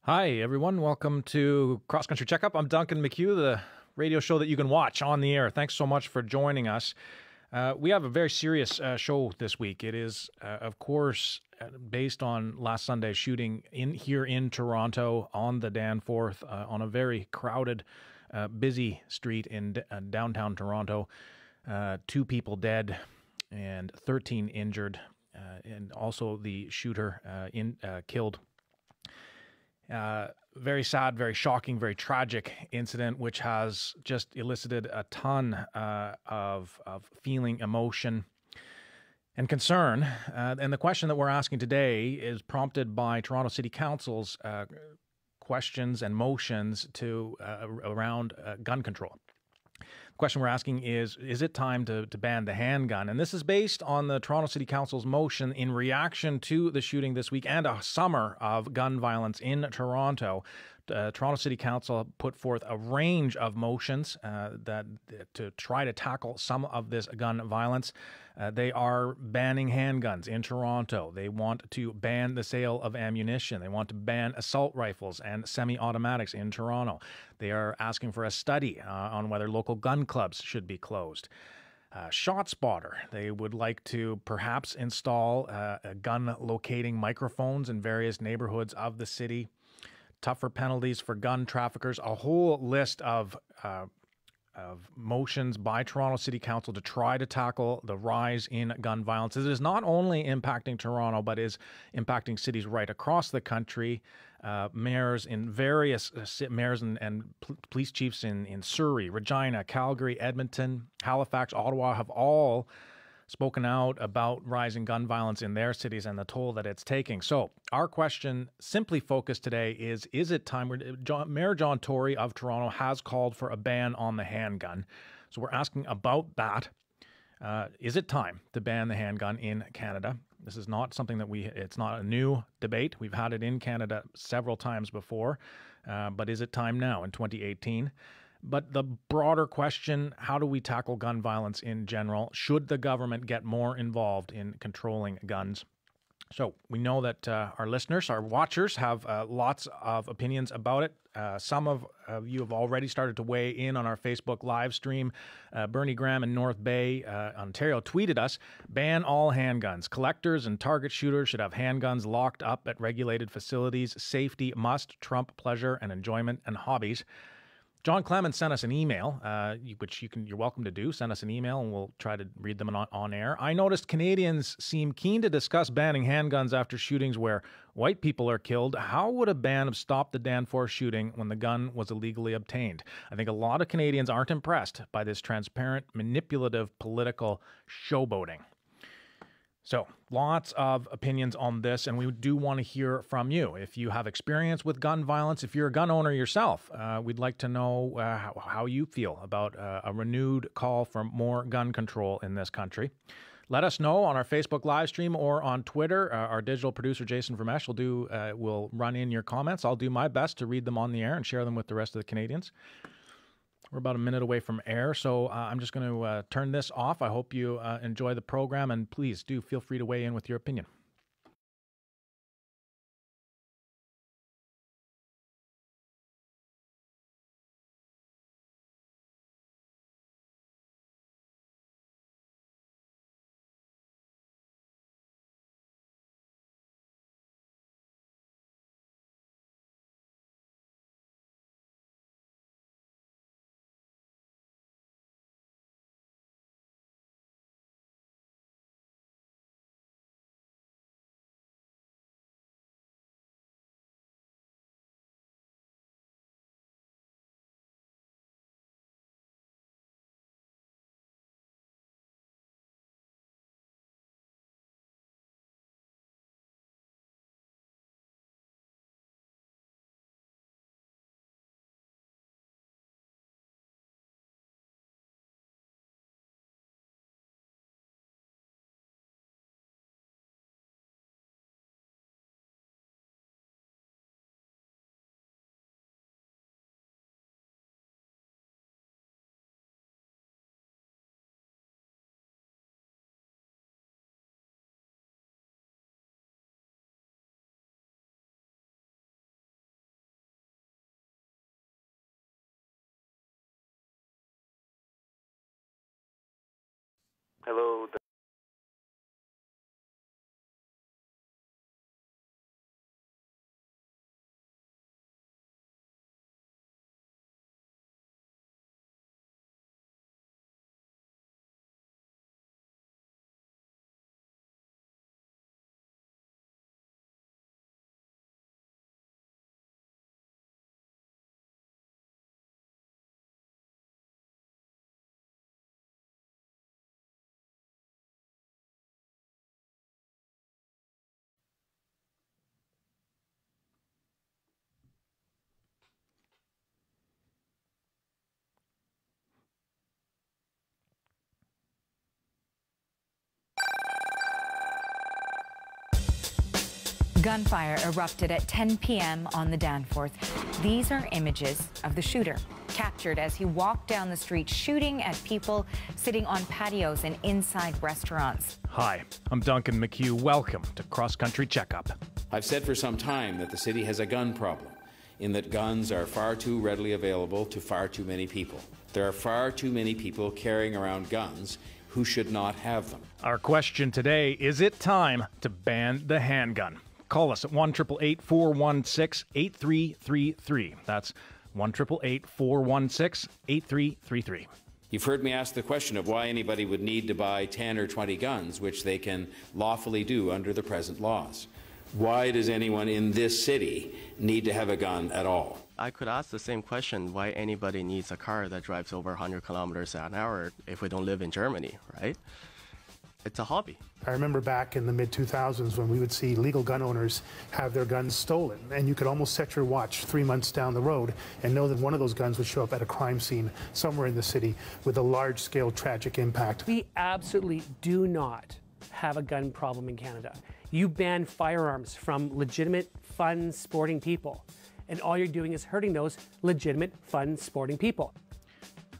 Hi, everyone. Welcome to Cross Country Checkup. I'm Duncan McCue, the radio show that you can watch on the air. Thanks so much for joining us. We have a very serious show this week. It is, of course, based on last Sunday's shooting here in Toronto on the Danforth, on a very crowded, busy street in downtown Toronto. 2 people dead and 13 injured, and also the shooter killed. Very sad, very shocking, very tragic incident, which has just elicited a ton of feeling, emotion, and concern. And the question that we're asking today is prompted by Toronto City Council's questions and motions around gun control. The question we're asking is it time to ban the handgun? And this is based on the Toronto City Council's motion in reaction to the shooting this week and a summer of gun violence in Toronto. Toronto City Council put forth a range of motions to try to tackle some of this gun violence. They are banning handguns in Toronto. They want to ban the sale of ammunition. They want to ban assault rifles and semi-automatics in Toronto. They are asking for a study on whether local gun clubs should be closed. ShotSpotter. They would like to perhaps install gun locating microphones in various neighborhoods of the city. Tougher penalties for gun traffickers, a whole list of motions by Toronto City Council to try to tackle the rise in gun violence. It is not only impacting Toronto, but is impacting cities right across the country. Mayors in various mayors and police chiefs in Surrey, Regina, Calgary, Edmonton, Halifax, Ottawa have all spoken out about rising gun violence in their cities and the toll that it's taking. So our question simply focused today is it time? Mayor John Tory of Toronto has called for a ban on the handgun. So we're asking about that. Is it time to ban the handgun in Canada? This is not something that it's not a new debate. We've had it in Canada several times before, but is it time now in 2018? But the broader question, how do we tackle gun violence in general? Should the government get more involved in controlling guns? So we know that our listeners, our watchers, have lots of opinions about it. Some of you have already started to weigh in on our Facebook live stream. Bernie Graham in North Bay, Ontario, tweeted us, ban all handguns. Collectors and target shooters should have handguns locked up at regulated facilities. Safety must trump pleasure and enjoyment and hobbies. John Clemens sent us an email, which you're welcome to do. Send us an email and we'll try to read them on air. I noticed Canadians seem keen to discuss banning handguns after shootings where white people are killed. How would a ban have stopped the Danforth shooting when the gun was illegally obtained? I think a lot of Canadians aren't impressed by this transparent, manipulative, political showboating. So lots of opinions on this, and we do want to hear from you. If you have experience with gun violence, if you're a gun owner yourself, we'd like to know how you feel about a renewed call for more gun control in this country. Let us know on our Facebook live stream or on Twitter. Our digital producer, Jason Vermesh, will run in your comments. I'll do my best to read them on the air and share them with the rest of the Canadians. We're about a minute away from air, so I'm just going to turn this off. I hope you enjoy the program, and please do feel free to weigh in with your opinion. Hello. Gunfire erupted at 10 p.m. on the Danforth. These are images of the shooter, captured as he walked down the street shooting at people sitting on patios and inside restaurants. Hi, I'm Duncan McCue. Welcome to Cross Country Checkup. I've said for some time that the city has a gun problem, in that guns are far too readily available to far too many people. There are far too many people carrying around guns who should not have them. Our question today, is it time to ban the handgun? Call us at 1-888-416-8333. That's 1-888-416-8333. You've heard me ask the question of why anybody would need to buy 10 or 20 guns, which they can lawfully do under the present laws. Why does anyone in this city need to have a gun at all? I could ask the same question, why anybody needs a car that drives over 100 kilometers an hour if we don't live in Germany, right? It's a hobby. I remember back in the mid-2000s when we would see legal gun owners have their guns stolen, and you could almost set your watch 3 months down the road and know that one of those guns would show up at a crime scene somewhere in the city with a large-scale tragic impact. We absolutely do not have a gun problem in Canada. You ban firearms from legitimate, fun, sporting people, and all you're doing is hurting those legitimate, fun, sporting people.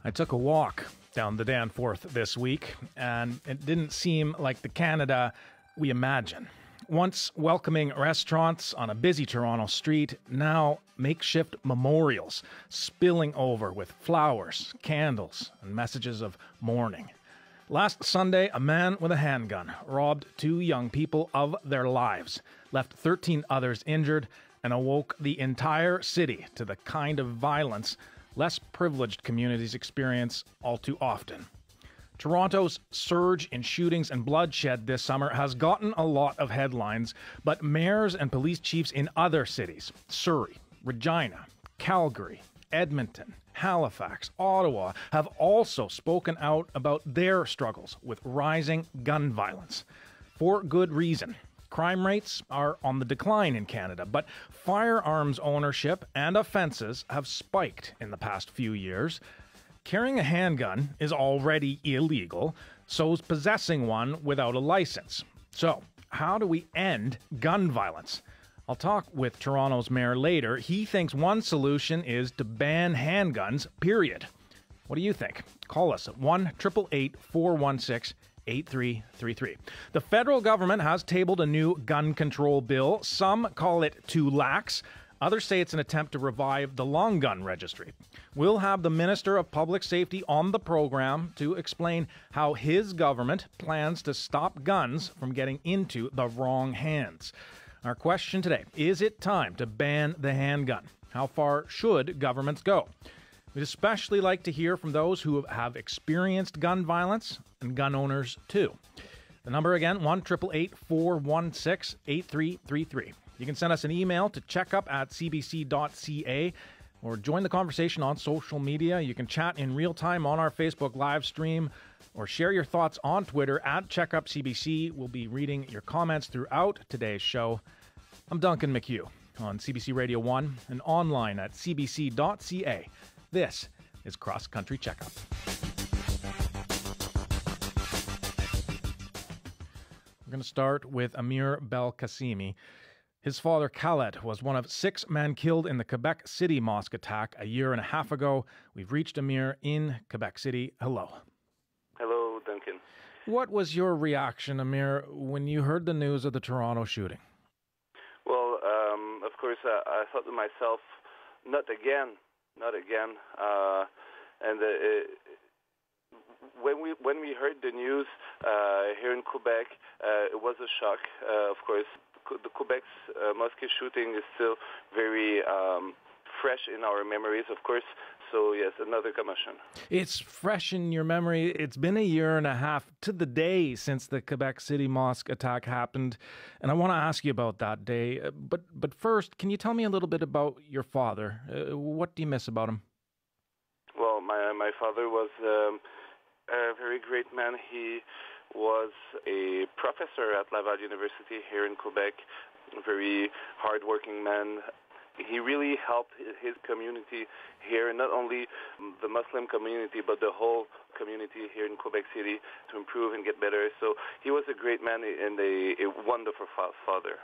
I took a walk down the Danforth this week, and it didn't seem like the Canada we imagine. Once welcoming restaurants on a busy Toronto street, now makeshift memorials spilling over with flowers, candles, and messages of mourning. Last Sunday, a man with a handgun robbed 2 young people of their lives, left 13 others injured, and awoke the entire city to the kind of violence less privileged communities experience all too often. Toronto's surge in shootings and bloodshed this summer has gotten a lot of headlines, but mayors and police chiefs in other cities, Surrey, Regina, Calgary, Edmonton, Halifax, Ottawa, have also spoken out about their struggles with rising gun violence. For good reason. Crime rates are on the decline in Canada, but firearms ownership and offenses have spiked in the past few years. Carrying a handgun is already illegal, so is possessing one without a license. So, how do we end gun violence? I'll talk with Toronto's mayor later. He thinks one solution is to ban handguns, period. What do you think? Call us at 1-888-416-8333. The federal government has tabled a new gun control bill. Some call it too lax. Others say it's an attempt to revive the long gun registry. We'll have the Minister of Public Safety on the program to explain how his government plans to stop guns from getting into the wrong hands. Our question today, is it time to ban the handgun? How far should governments go? We'd especially like to hear from those who have experienced gun violence and gun owners too. The number again, 1-888-416-8333. You can send us an email to checkup@cbc.ca or join the conversation on social media. You can chat in real time on our Facebook live stream or share your thoughts on Twitter @CheckupCBC. We'll be reading your comments throughout today's show. I'm Duncan McCue on CBC Radio 1 and online at cbc.ca. This is Cross Country Checkup. We're going to start with Amir Belkacemi. His father, Khaled, was one of 6 men killed in the Quebec City mosque attack a year and a half ago. We've reached Amir in Quebec City. Hello. Hello, Duncan. What was your reaction, Amir, when you heard the news of the Toronto shooting? Well, of course, I thought to myself, not again. And when we heard the news here in Quebec, it was a shock. Of course, the Quebec's mosque shooting is still very fresh in our memories, of course. So yes, another commotion. It's fresh in your memory. It's been a year and a half to the day since the Quebec City mosque attack happened, and I want to ask you about that day. But first, can you tell me a little bit about your father? What do you miss about him? Well, my father was a very great man. He was a professor at Laval University here in Quebec, a very hardworking man. He really helped his community here, not only the Muslim community, but the whole community here in Quebec City to improve and get better. So he was a great man and a wonderful father.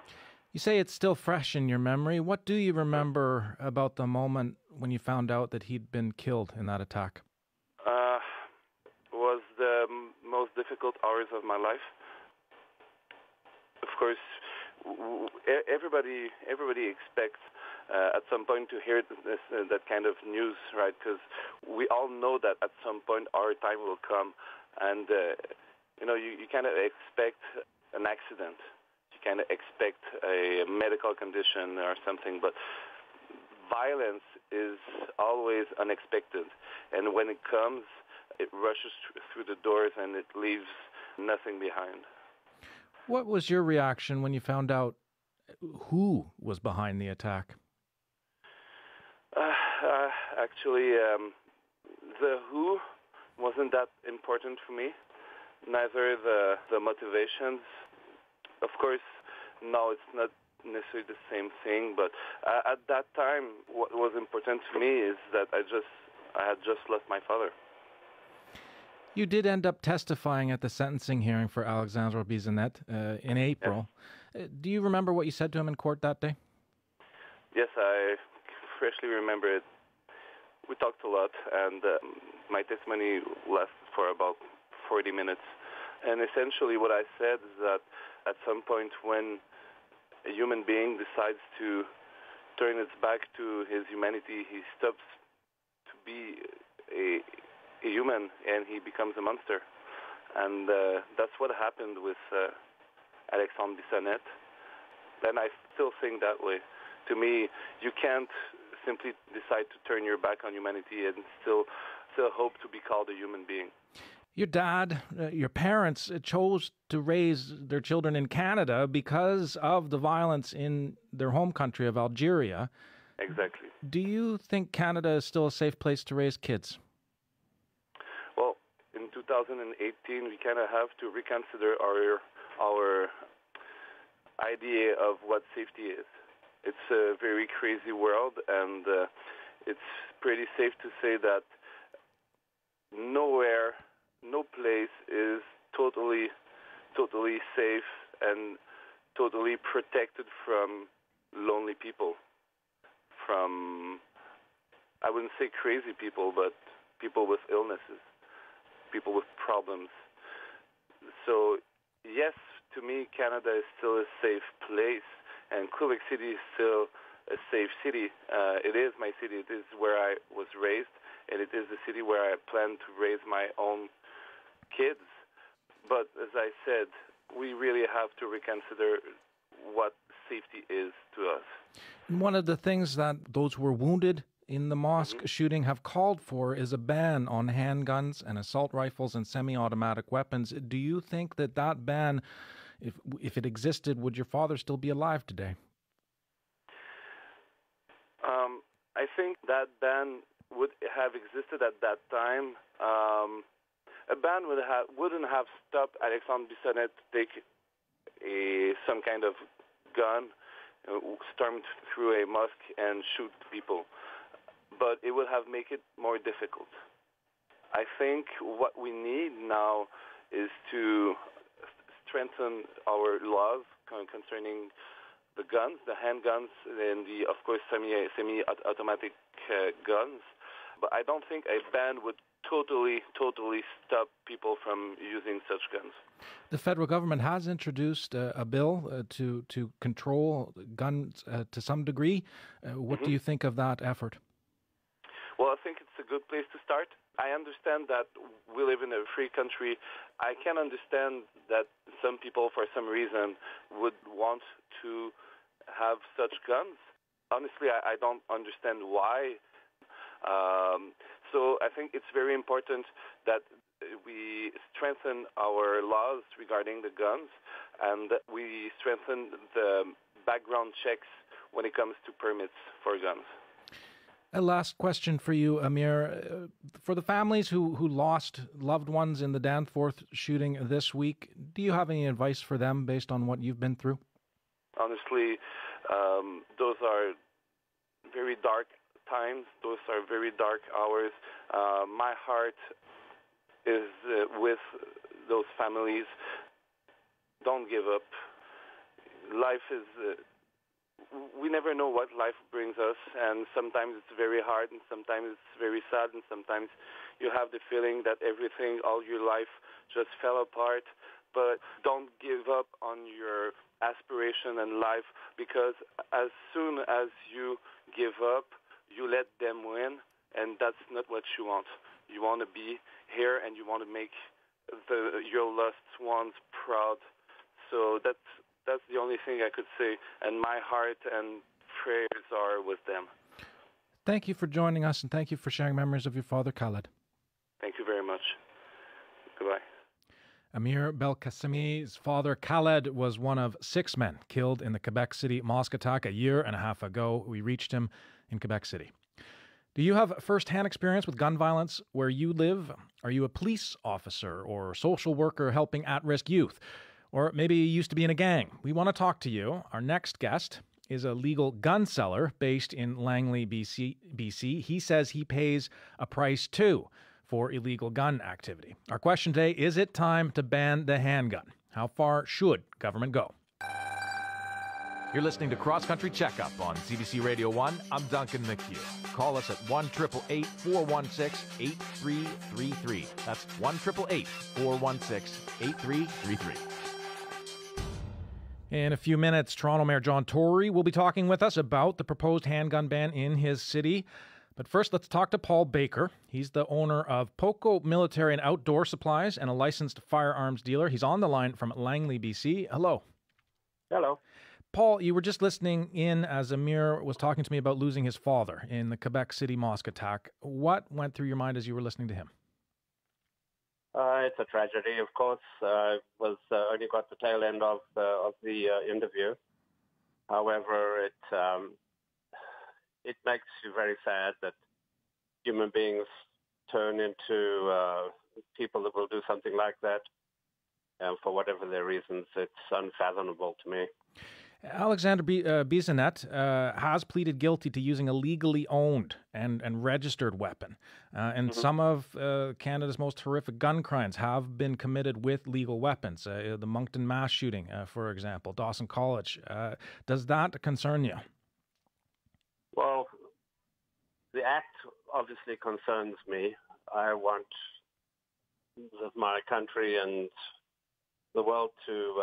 You say it's still fresh in your memory. What do you remember about the moment when you found out that he'd been killed in that attack? Was the most difficult hours of my life. Of course, everybody expects at some point to hear that kind of news, right? Because we all know that at some point our time will come, and you kind of expect an accident, you kind of expect a medical condition or something, but violence is always unexpected, and when it comes, it rushes through the doors and it leaves nothing behind. What was your reaction when you found out who was behind the attack? Actually, the who wasn't that important for me. Neither the motivations. Of course, no, it's not necessarily the same thing. But at that time, what was important to me is that I had just lost my father. You did end up testifying at the sentencing hearing for Alexandre Bissonnette in April. Yes. Do you remember what you said to him in court that day? Yes, I freshly remember it. We talked a lot, and my testimony lasted for about 40 minutes. And essentially what I said is that at some point when a human being decides to turn its back to his humanity, he stops to be a human and he becomes a monster. And that's what happened with Alexandre Bissonnette. And I still think that way. To me, you can't simply decide to turn your back on humanity and still hope to be called a human being. Your dad, your parents chose to raise their children in Canada because of the violence in their home country of Algeria. Exactly. Do you think Canada is still a safe place to raise kids? Well, in 2018, we kind of have to reconsider our idea of what safety is. It's a very crazy world, and it's pretty safe to say that nowhere, no place is totally safe and totally protected from lonely people, from, I wouldn't say crazy people, but people with illnesses, people with problems. So yes, to me, Canada is still a safe place, and Quebec City is still a safe city. It is my city. It is where I was raised, and it is the city where I plan to raise my own kids. But as I said, we really have to reconsider what safety is to us. And one of the things that those who were wounded in the mosque shooting have called for is a ban on handguns and assault rifles and semi-automatic weapons. Do you think that ban, if it existed, would your father still be alive today? I think that ban would have existed at that time. A ban wouldn't have stopped Alexandre Bissonnette to take some kind of gun, storm through a mosque and shoot people. But it would have made it more difficult. I think what we need now is to strengthen our laws concerning the guns, the handguns, and of course, semi-automatic guns. But I don't think a ban would totally stop people from using such guns. The federal government has introduced a bill to control guns to some degree. What do you think of that effort? Well, I think it's a a good place to start. I understand that we live in a free country. I can understand that some people, for some reason, would want to have such guns. Honestly, I don't understand why. So I think it's very important that we strengthen our laws regarding the guns, and we strengthen the background checks when it comes to permits for guns. A last question for you, Amir. For the families who lost loved ones in the Danforth shooting this week, do you have any advice for them based on what you've been through? Honestly, those are very dark times. Those are very dark hours. My heart is with those families. Don't give up. Life is... we never know what life brings us, and sometimes it's very hard, and sometimes it's very sad, and sometimes you have the feeling that everything, all your life, just fell apart. But don't give up on your aspiration and life, because as soon as you give up, you let them win, and that's not what you want. You want to be here, and you want to make your lost ones proud. So that's the only thing I could say, and my heart and prayers are with them. Thank you for joining us, and thank you for sharing memories of your father, Khaled. Thank you very much. Goodbye. Amir Belkacemi's father, Khaled, was one of 6 men killed in the Quebec City mosque attack a year and a half ago. We reached him in Quebec City. Do you have first-hand experience with gun violence where you live? Are you a police officer or social worker helping at-risk youth? Or maybe you used to be in a gang. We want to talk to you. Our next guest is a legal gun seller based in Langley, BC. He says he pays a price, too, for illegal gun activity. Our question today, is it time to ban the handgun? How far should government go? You're listening to Cross Country Checkup on CBC Radio 1. I'm Duncan McCue. Call us at 1-888-416-8333. That's 1-888-416-8333. In a few minutes, Toronto Mayor John Tory will be talking with us about the proposed handgun ban in his city. But first, let's talk to Paul Baker. He's the owner of Poco Military and Outdoor Supplies and a licensed firearms dealer. He's on the line from Langley, BC. Hello. Hello. Paul, you were just listening in as Amir was talking to me about losing his father in the Quebec City mosque attack. What went through your mind as you were listening to him? It's a tragedy, of course. Only got the tail end of the interview. However, it makes you very sad that human beings turn into people that will do something like that. For whatever their reasons, it's unfathomable to me. Alexander Bissonnette has pleaded guilty to using a legally owned and registered weapon. And some of Canada's most horrific gun crimes have been committed with legal weapons. The Moncton mass shooting, for example, Dawson College. Does that concern you? Well, the act obviously concerns me. I want my country and the world to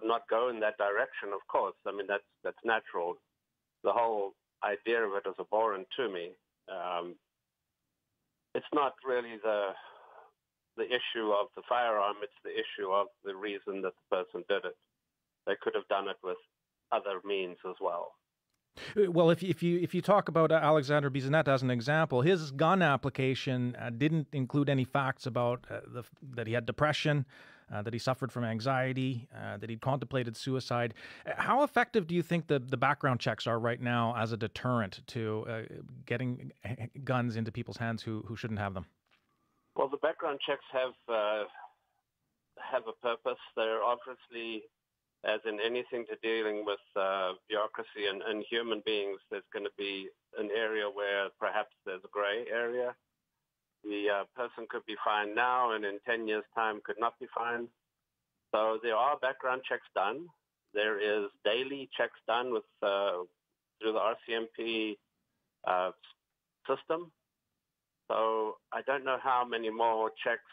not go in that direction, of course. I mean, that's natural. The whole idea of it is abhorrent to me. It's not really the issue of the firearm, it's the issue of the reason that the person did it. They could have done it with other means as well. Well, if you talk about Alexander Bissonnette as an example, his gun application didn't include any facts about that he had depression, that he suffered from anxiety, that he'd contemplated suicide. How effective do you think the background checks are right now as a deterrent to getting guns into people's hands who shouldn't have them? Well, the background checks have a purpose. They're obviously, as in anything to dealing with bureaucracy and human beings, there's going to be an area where perhaps there's a gray area. The person could be fined now and in 10 years' time could not be fined. So there are background checks done. There is daily checks done with through the RCMP system. So I don't know how many more checks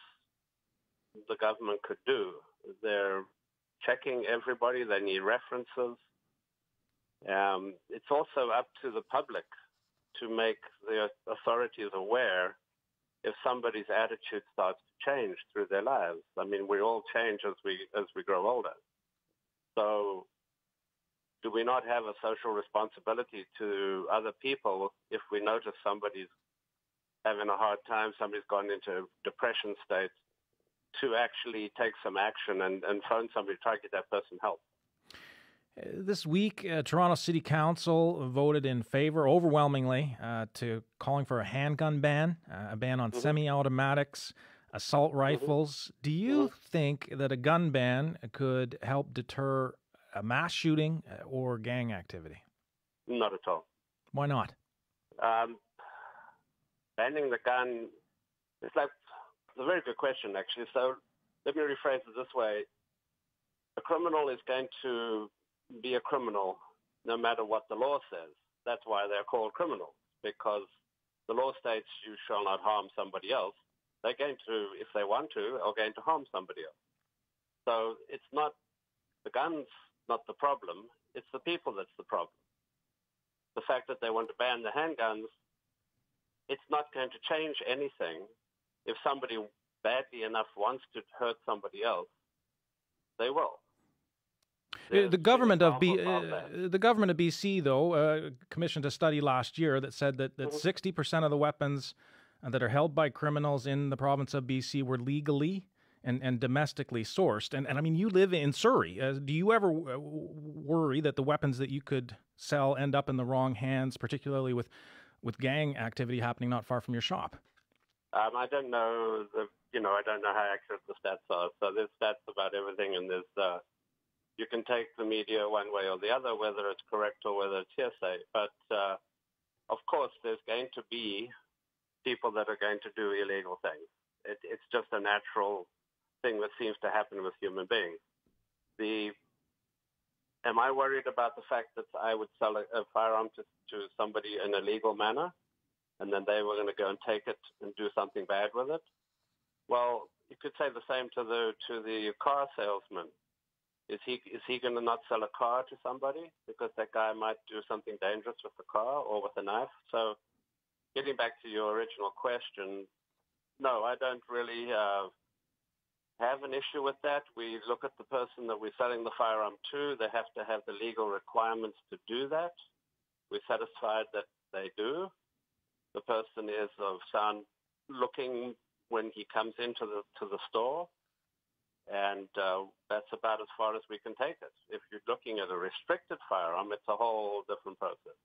the government could do. They're checking everybody. They need references. It's also up to the public to make the authorities aware if somebody's attitude starts to change through their lives. I mean, we all change as we grow older. So do we not have a social responsibility to other people if we notice somebody's having a hard time, somebody's gone into depression states, to actually take some action and phone somebody, try to get that person help? This week, Toronto City Council voted in favor, overwhelmingly, to calling for a handgun ban, a ban on semi-automatics, assault rifles. Do you think that a gun ban could help deter a mass shooting or gang activity? Not at all. Why not? Banning the gun, it's a very good question, actually. So let me rephrase it this way. A criminal is going to be a criminal no matter what the law says. That's why they're called criminals, because the law states you shall not harm somebody else. They're going to, if they want to, are going to harm somebody else. So it's not, the gun's not the problem, it's the people that's the problem. The fact that they want to ban the handguns, it's not going to change anything. If somebody badly enough wants to hurt somebody else, they will. The government of BC, though, commissioned a study last year that said that 60% of the weapons that are held by criminals in the province of BC were legally and domestically sourced. And I mean, you live in Surrey. Do you ever worry that the weapons that you could sell end up in the wrong hands, particularly with gang activity happening not far from your shop? I don't know I don't know how accurate the stats are. So there's stats about everything, and there's you can take the media one way or the other, whether it's correct or whether it's hearsay. But of course, there's going to be people that are going to do illegal things. It's just a natural thing that seems to happen with human beings. Am I worried about the fact that I would sell a firearm to somebody in a legal manner, and then they were going to go and take it and do something bad with it? Well, you could say the same to the car salesman. Is he going to not sell a car to somebody because that guy might do something dangerous with the car or with a knife? So getting back to your original question, no, I don't really have an issue with that. We look at the person that we're selling the firearm to. They have to have the legal requirements to do that. We're satisfied that they do. The person is of sound looking when he comes into the store. And that's about as far as we can take it. If you're looking at a restricted firearm, it's a whole different process.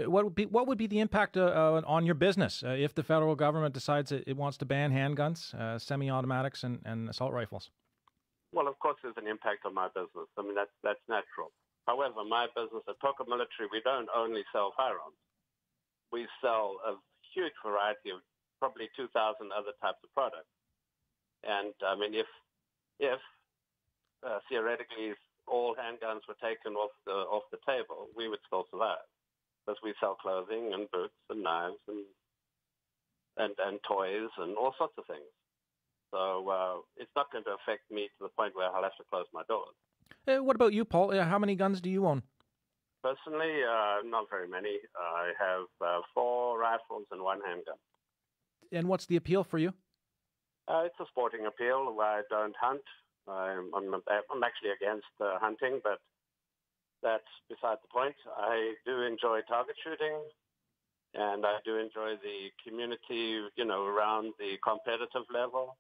What would be the impact on your business if the federal government decides it wants to ban handguns, semi-automatics, and assault rifles? Well, of course, there's an impact on my business. I mean, that's natural. However, my business at Toka Military, we don't only sell firearms. We sell a huge variety of probably 2,000 other types of products. And I mean, if theoretically all handguns were taken off the table, we would still survive, because we sell clothing and boots and knives and toys and all sorts of things. So it's not going to affect me to the point where I'll have to close my doors. What about you, Paul? How many guns do you own? Personally, not very many. I have 4 rifles and 1 handgun. And what's the appeal for you? It's a sporting appeal. I don't hunt. I'm actually against hunting, but that's beside the point. I do enjoy target shooting, and I do enjoy the community, around the competitive level.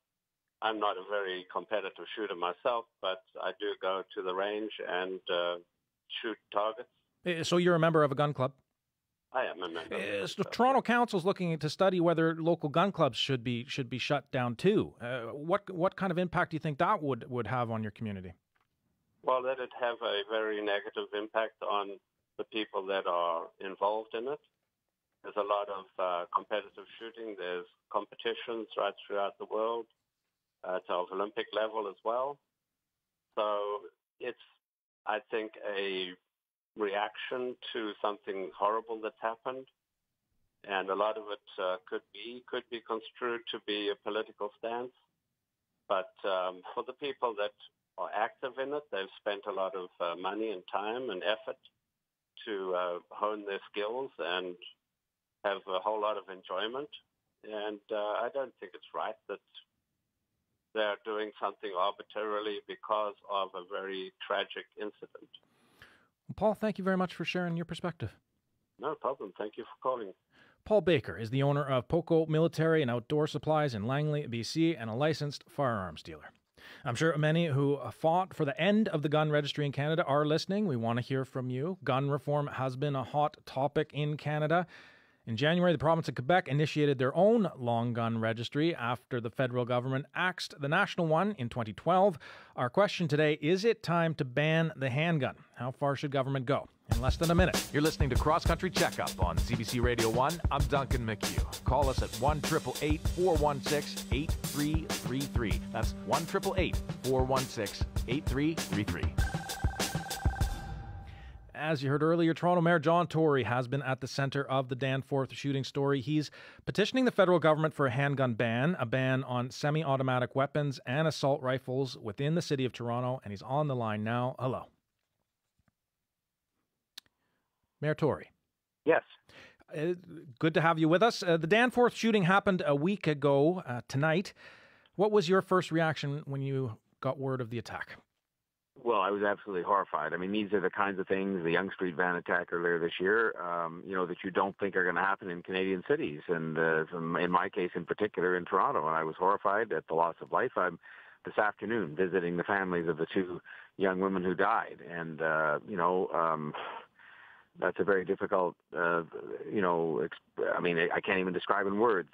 I'm not a very competitive shooter myself, but I do go to the range and shoot targets. So you're a member of a gun club? I am a member. So Toronto Council's looking to study whether local gun clubs should be shut down too. What kind of impact do you think that would have on your community? Well, that would have a very negative impact on the people that are involved in it. There's a lot of competitive shooting. There's competitions right throughout the world at Olympic level as well. So it's, I think, a reaction to something horrible that's happened, and a lot of it could be construed to be a political stance. But for the people that are active in it, they've spent a lot of money and time and effort to hone their skills and have a whole lot of enjoyment. And I don't think it's right that they're doing something arbitrarily because of a very tragic incident. Paul, thank you very much for sharing your perspective. No problem. Thank you for calling. Paul Baker is the owner of Poco Military and Outdoor Supplies in Langley, BC, and a licensed firearms dealer. I'm sure many who fought for the end of the gun registry in Canada are listening. We want to hear from you. Gun reform has been a hot topic in Canada. In January, the province of Quebec initiated their own long gun registry after the federal government axed the national one in 2012. Our question today, is it time to ban the handgun? How far should government go? In less than a minute. You're listening to Cross Country Checkup on CBC Radio 1. I'm Duncan McCue. Call us at 1-888-416-8333. That's 1-888-416-8333. As you heard earlier, Toronto Mayor John Tory has been at the centre of the Danforth shooting story. He's petitioning the federal government for a handgun ban, a ban on semi-automatic weapons and assault rifles within the city of Toronto, and he's on the line now. Hello. Mayor Tory. Yes. Good to have you with us. The Danforth shooting happened a week ago tonight. What was your first reaction when you got word of the attack? Well, I was absolutely horrified. I mean, these are the kinds of things, the Yonge Street van attack earlier this year, that you don't think are going to happen in Canadian cities. And in my case in particular in Toronto, and I was horrified at the loss of life. I'm this afternoon visiting the families of the two young women who died. And, that's a very difficult, I can't even describe in words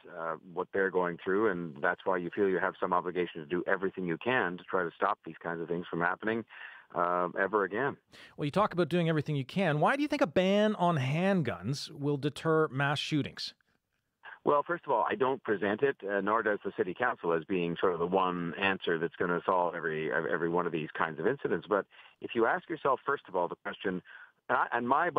what they're going through, and that's why you feel you have some obligation to do everything you can to try to stop these kinds of things from happening ever again. Well, you talk about doing everything you can. Why do you think a ban on handguns will deter mass shootings? Well, first of all, I don't present it, nor does the City Council, as being sort of the one answer that's going to solve every one of these kinds of incidents. But if you ask yourself, first of all, the question, by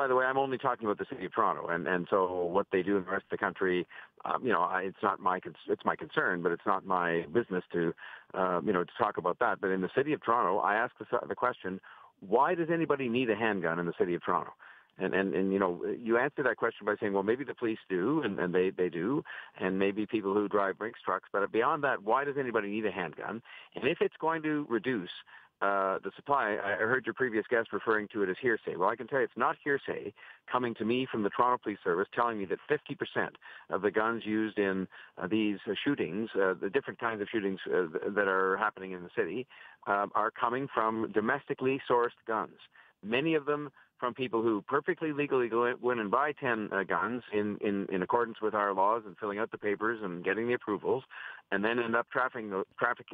the way, I'm only talking about the City of Toronto, and so what they do in the rest of the country, it's not it's my concern, but it's not my business to talk about that. But in the City of Toronto, I ask the question, why does anybody need a handgun in the City of Toronto? And you answer that question by saying, well, maybe the police do, and they do, and maybe people who drive Brinks trucks. But beyond that, why does anybody need a handgun? And if it's going to reduce the supply, I heard your previous guest referring to it as hearsay. Well, I can tell you it's not hearsay coming to me from the Toronto Police Service telling me that 50% of the guns used in these shootings, the different kinds of shootings that are happening in the city, are coming from domestically sourced guns. Many of them from people who perfectly legally go in and buy 10 guns in accordance with our laws and filling out the papers and getting the approvals, and then end up trafficking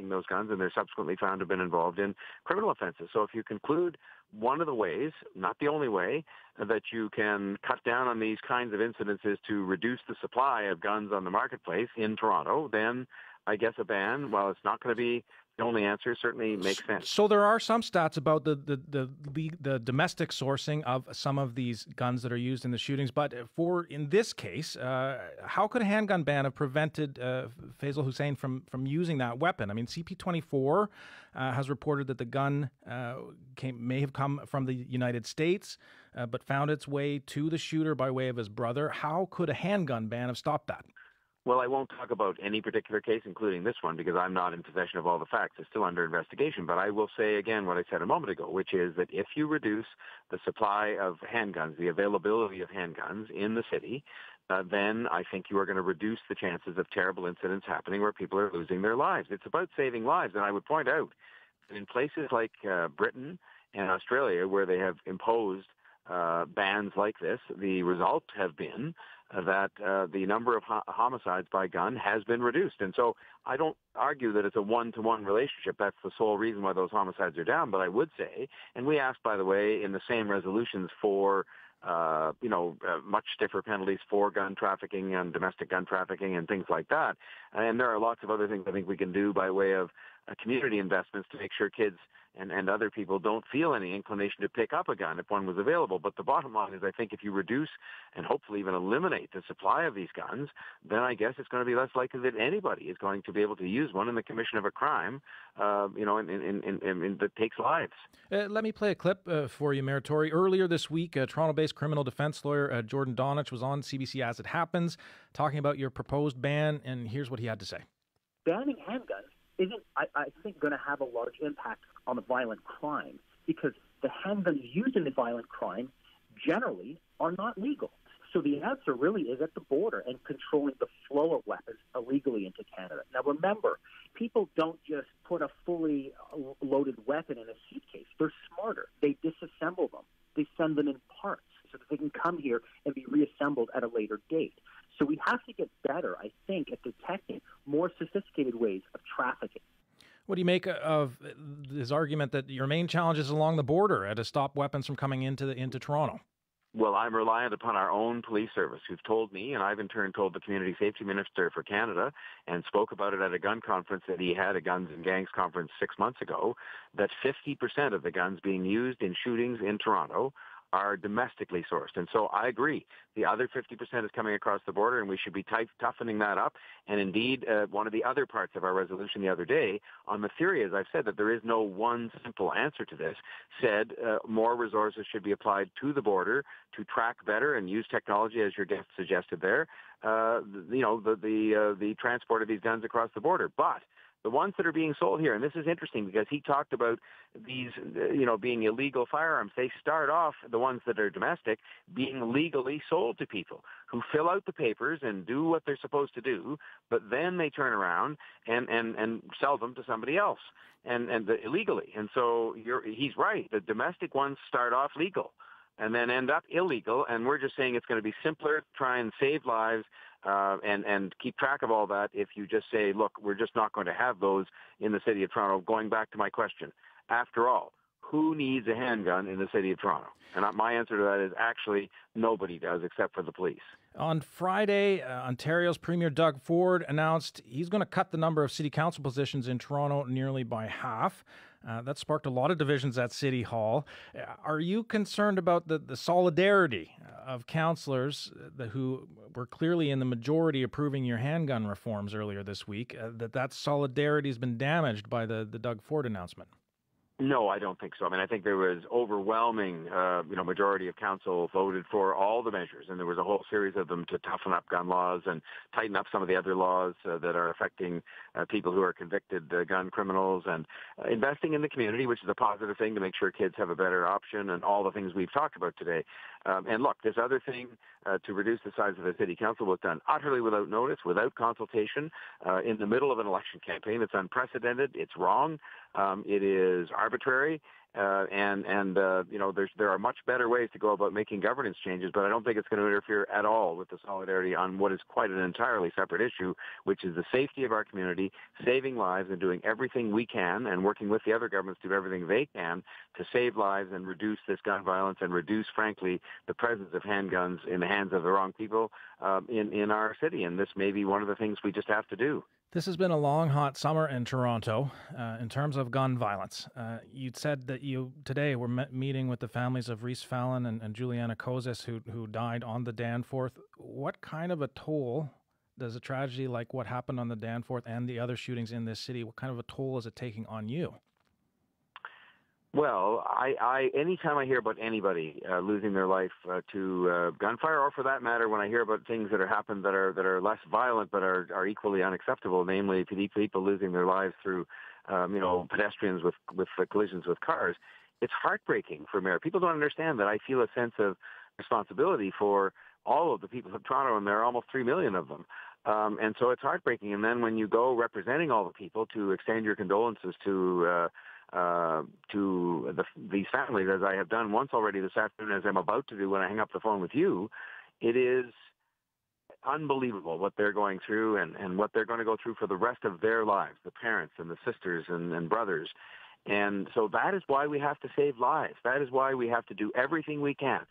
those guns, and they're subsequently found to have been involved in criminal offenses. So if you conclude one of the ways, not the only way, that you can cut down on these kinds of incidences to reduce the supply of guns on the marketplace in Toronto, then I guess a ban, while it's not going to be the only answer, certainly makes sense. So there are some stats about the domestic sourcing of some of these guns that are used in the shootings. But in this case, how could a handgun ban have prevented Faisal Hussein from using that weapon? I mean, CP24 has reported that the gun may have come from the United States, but found its way to the shooter by way of his brother. How could a handgun ban have stopped that? Well, I won't talk about any particular case, including this one, because I'm not in possession of all the facts. It's still under investigation. But I will say again what I said a moment ago, which is that if you reduce the supply of handguns, the availability of handguns in the city, then I think you are going to reduce the chances of terrible incidents happening where people are losing their lives. It's about saving lives. And I would point out that in places like Britain and Australia, where they have imposed bans like this, the results have been that the number of homicides by gun has been reduced. And so I don't argue that it's a one-to-one relationship. That's the sole reason why those homicides are down. But I would say, and we asked, by the way, in the same resolutions for much stiffer penalties for gun trafficking and domestic gun trafficking and things like that. And there are lots of other things I think we can do by way of community investments to make sure kids and other people don't feel any inclination to pick up a gun if one was available. But the bottom line is I think if you reduce and hopefully even eliminate the supply of these guns, then I guess it's going to be less likely that anybody is going to be able to use one in the commission of a crime, that takes lives. Let me play a clip for you, Mayor Tory. Earlier this week, Toronto-based criminal defense lawyer Jordan Donich was on CBC As It Happens talking about your proposed ban, and here's what he had to say. Banning handguns isn't, I think, going to have a large impact on the violent crime because the handguns used in the violent crime generally are not legal. So the answer really is at the border and controlling the flow of weapons illegally into Canada. Now remember, people don't just put a fully loaded weapon in a suitcase. They're smarter. They disassemble them. They send them in parts so that they can come here and be reassembled at a later date. So we have to get better, I think, at detecting more sophisticated ways of trafficking. What do you make of his argument that your main challenge is along the border to stop weapons from coming into Toronto? Well, I'm reliant upon our own police service, who've told me, and I've in turn told the Community Safety Minister for Canada, and spoke about it at a gun conference that he had, a Guns and Gangs conference 6 months ago, that 50% of the guns being used in shootings in Toronto are domestically sourced. And so I agree. The other 50% is coming across the border, and we should be toughening that up. And indeed, one of the other parts of our resolution the other day, on the theory, as I've said, that there is no one simple answer to this, said more resources should be applied to the border to track better and use technology, as your guest suggested there, the transport of these guns across the border. But the ones that are being sold here, and this is interesting because he talked about these, being illegal firearms. They start off, the ones that are domestic, being legally sold to people who fill out the papers and do what they're supposed to do, but then they turn around and sell them to somebody else and illegally. And so he's right. The domestic ones start off legal and then end up illegal, and we're just saying it's going to be simpler to try and save lives and keep track of all that if you just say, look, we're just not going to have those in the city of Toronto. Going back to my question, after all, who needs a handgun in the city of Toronto? And my answer to that is actually nobody does except for the police. On Friday, Ontario's Premier Doug Ford announced he's going to cut the number of city council positions in Toronto nearly by half. That sparked a lot of divisions at City Hall. Are you concerned about the solidarity of councillors who were clearly in the majority approving your handgun reforms earlier this week, that solidarity has been damaged by the Doug Ford announcement? No, I don't think so. I mean, I think there was overwhelming, majority of council voted for all the measures, and there was a whole series of them to toughen up gun laws and tighten up some of the other laws that are affecting people who are convicted gun criminals, and investing in the community, which is a positive thing to make sure kids have a better option, and all the things we've talked about today. And look, this other thing to reduce the size of the city council was done utterly without notice, without consultation, in the middle of an election campaign. It's unprecedented. It's wrong. It is arbitrary, there are much better ways to go about making governance changes, but I don't think it's going to interfere at all with the solidarity on what is quite an entirely separate issue, which is the safety of our community, saving lives and doing everything we can and working with the other governments to do everything they can to save lives and reduce this gun violence and reduce, frankly, the presence of handguns in the hands of the wrong people in our city. And this may be one of the things we just have to do. This has been a long, hot summer in Toronto in terms of gun violence. You said that you today were meeting with the families of Reese Fallon and Juliana Kozis who died on the Danforth. What kind of a toll does a tragedy like what happened on the Danforth and the other shootings in this city, what kind of a toll is it taking on you? Well, anytime I hear about anybody losing their life to gunfire, or for that matter, when I hear about things that have happened that are less violent but are equally unacceptable, namely people losing their lives through, pedestrians with collisions with cars, it's heartbreaking for Mayor. People don't understand that I feel a sense of responsibility for all of the people of Toronto, and there are almost 3 million of them. And so it's heartbreaking. And then when you go representing all the people to extend your condolences to these families, as I have done once already this afternoon, as I'm about to do when I hang up the phone with you, it is unbelievable what they're going through and what they're going to go through for the rest of their lives, the parents and the sisters and brothers. And so that is why we have to save lives. That is why we have to do everything we can.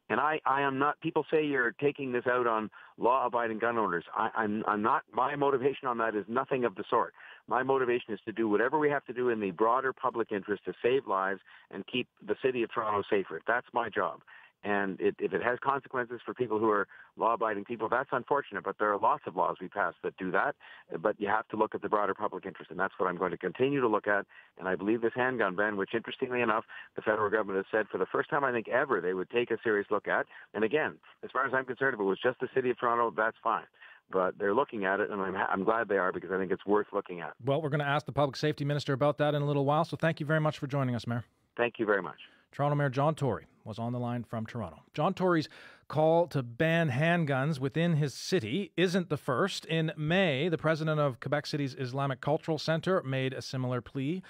And I am not, people say you're taking this out on law-abiding gun owners. I'm not, my motivation on that is nothing of the sort. My motivation is to do whatever we have to do in the broader public interest to save lives and keep the city of Toronto safer. That's my job. And if it has consequences for people who are law-abiding people, that's unfortunate. But there are lots of laws we pass that do that. But you have to look at the broader public interest, and that's what I'm going to continue to look at. And I believe this handgun ban, which interestingly enough, the federal government has said for the first time I think ever they would take a serious look at. And again, as far as I'm concerned, if it was just the city of Toronto, that's fine. But they're looking at it, and I'm glad they are because I think it's worth looking at. Well, we're going to ask the Public Safety Minister about that in a little while. So thank you very much for joining us, Mayor. Thank you very much. Toronto Mayor John Tory was on the line from Toronto. John Tory's call to ban handguns within his city isn't the first. In May, the president of Quebec City's Islamic Cultural Centre made a similar plea.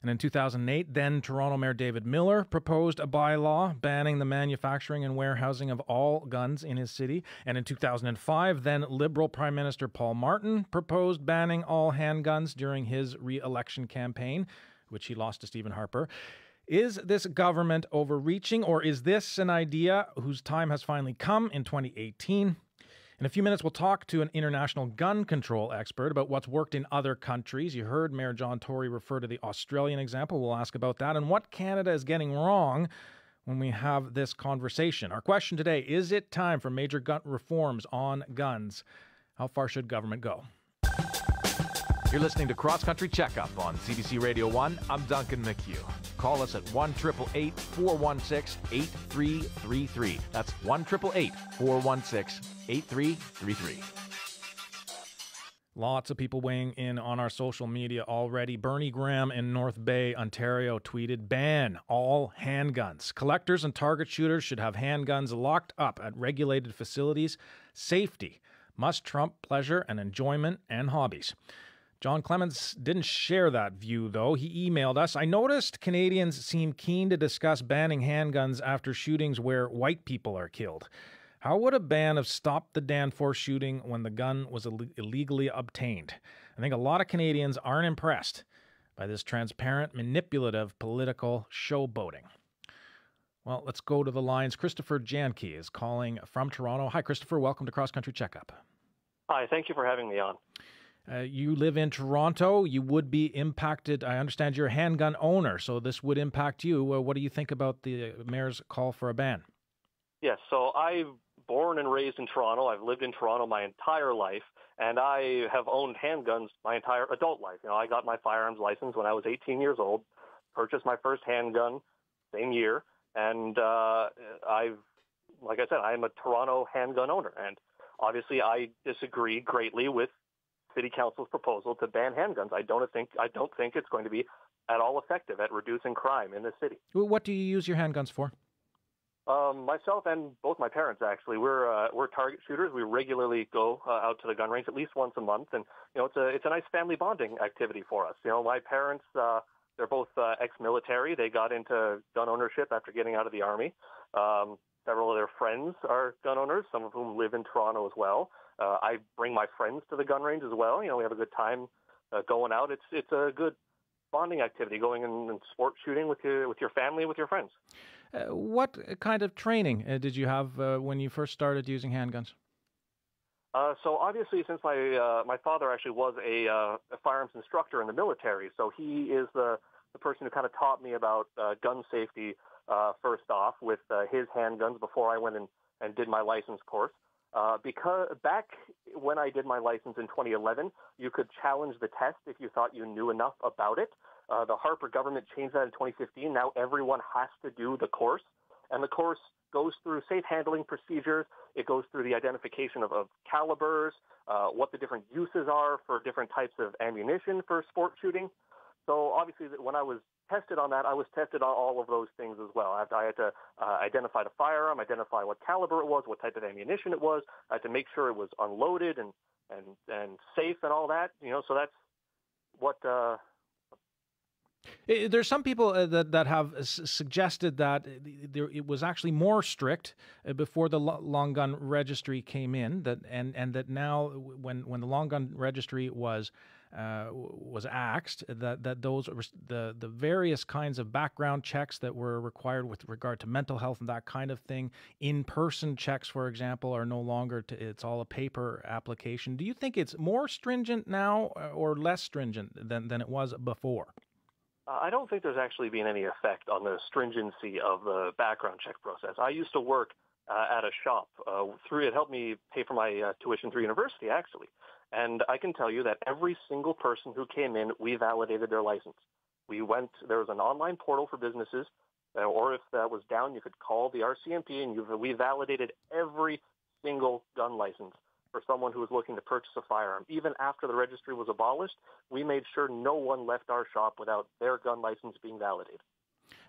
And in 2008, then Toronto Mayor David Miller proposed a bylaw banning the manufacturing and warehousing of all guns in his city. And in 2005, then Liberal Prime Minister Paul Martin proposed banning all handguns during his re-election campaign, which he lost to Stephen Harper. Is this government overreaching, or is this an idea whose time has finally come in 2018? In a few minutes, we'll talk to an international gun control expert about what's worked in other countries. You heard Mayor John Tory refer to the Australian example. We'll ask about that and what Canada is getting wrong when we have this conversation. Our question today, is it time for major gun reforms on guns? How far should government go? You're listening to Cross Country Checkup on CBC Radio 1. I'm Duncan McCue. Call us at 1-888-416-8333. That's 1-888-416-8333. Lots of people weighing in on our social media already. Bernie Graham in North Bay, Ontario tweeted, "Ban all handguns. Collectors and target shooters should have handguns locked up at regulated facilities. Safety must trump pleasure and enjoyment and hobbies." John Clements didn't share that view, though. He emailed us. "I noticed Canadians seem keen to discuss banning handguns after shootings where white people are killed. How would a ban have stopped the Danforth shooting when the gun was illegally obtained? I think a lot of Canadians aren't impressed by this transparent, manipulative political showboating." Well, let's go to the lines. Christopher Janke is calling from Toronto. Hi, Christopher. Welcome to Cross Country Checkup. Hi, thank you for having me on. You live in Toronto. You would be impacted. I understand you're a handgun owner, so this would impact you. What do you think about the mayor's call for a ban? Yes, so I'm born and raised in Toronto. I've lived in Toronto my entire life, and I have owned handguns my entire adult life. I got my firearms license when I was 18 years old, purchased my first handgun same year, and like I said, I'm a Toronto handgun owner, and obviously I disagree greatly with City Council's proposal to ban handguns. I don't think it's going to be at all effective at reducing crime in the city. What do you use your handguns for? Myself and both my parents, actually, we're target shooters. We regularly go out to the gun range at least once a month, and it's a nice family bonding activity for us. My parents, they're both ex-military. They got into gun ownership after getting out of the Army. Several of their friends are gun owners, some of whom live in Toronto as well. I bring my friends to the gun range as well. We have a good time going out. It's a good bonding activity, going and sport shooting with your family, with your friends. What kind of training did you have when you first started using handguns? So obviously, since my father actually was a firearms instructor in the military, so he is the person who kind of taught me about gun safety first off with his handguns before I went and did my license course. Because back when I did my license in 2011, you could challenge the test if you thought you knew enough about it. The Harper government changed that in 2015. Now everyone has to do the course, and the course goes through safe handling procedures. It goes through the identification of calibers, what the different uses are for different types of ammunition for sport shooting. So obviously when I was tested on that, I was tested on all of those things as well. I had to identify the firearm, identify what caliber it was, what type of ammunition it was. I had to make sure it was unloaded and safe and all that. So that's what. There's some people that have suggested that it was actually more strict before the long gun registry came in. And that now, when the long gun registry was was axed, that those the various kinds of background checks that were required with regard to mental health and that kind of thing, in-person checks, for example, are no longer. It's all a paper application. Do you think it's more stringent now or less stringent than it was before? I don't think there's actually been any effect on the stringency of the background check process. I used to work at a shop. It helped me pay for my tuition through university, actually. And I can tell you that every single person who came in, we validated their license. There was an online portal for businesses, or if that was down, you could call the RCMP, and we validated every single gun license for someone who was looking to purchase a firearm. Even after the registry was abolished, we made sure no one left our shop without their gun license being validated.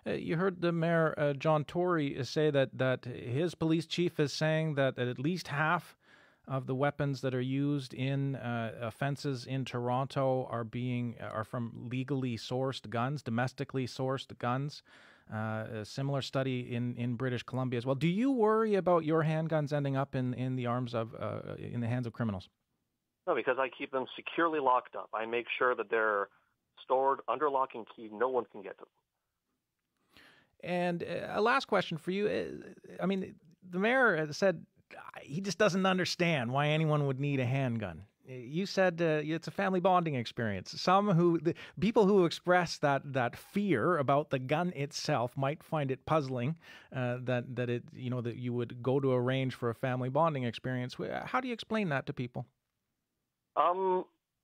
You heard the mayor, John Tory, say that his police chief is saying that at least half of the weapons that are used in offenses in Toronto are from legally sourced guns, domestically sourced guns. A similar study in British Columbia as well. Do you worry about your handguns ending up in the hands of criminals? No, because I keep them securely locked up. I make sure that they're stored under lock and key. No one can get to them. And a last question for you. I mean, the mayor said he just doesn't understand why anyone would need a handgun. You said it's a family bonding experience. People who express that fear about the gun itself might find it puzzling that you would go to a range for a family bonding experience. How do you explain that to people?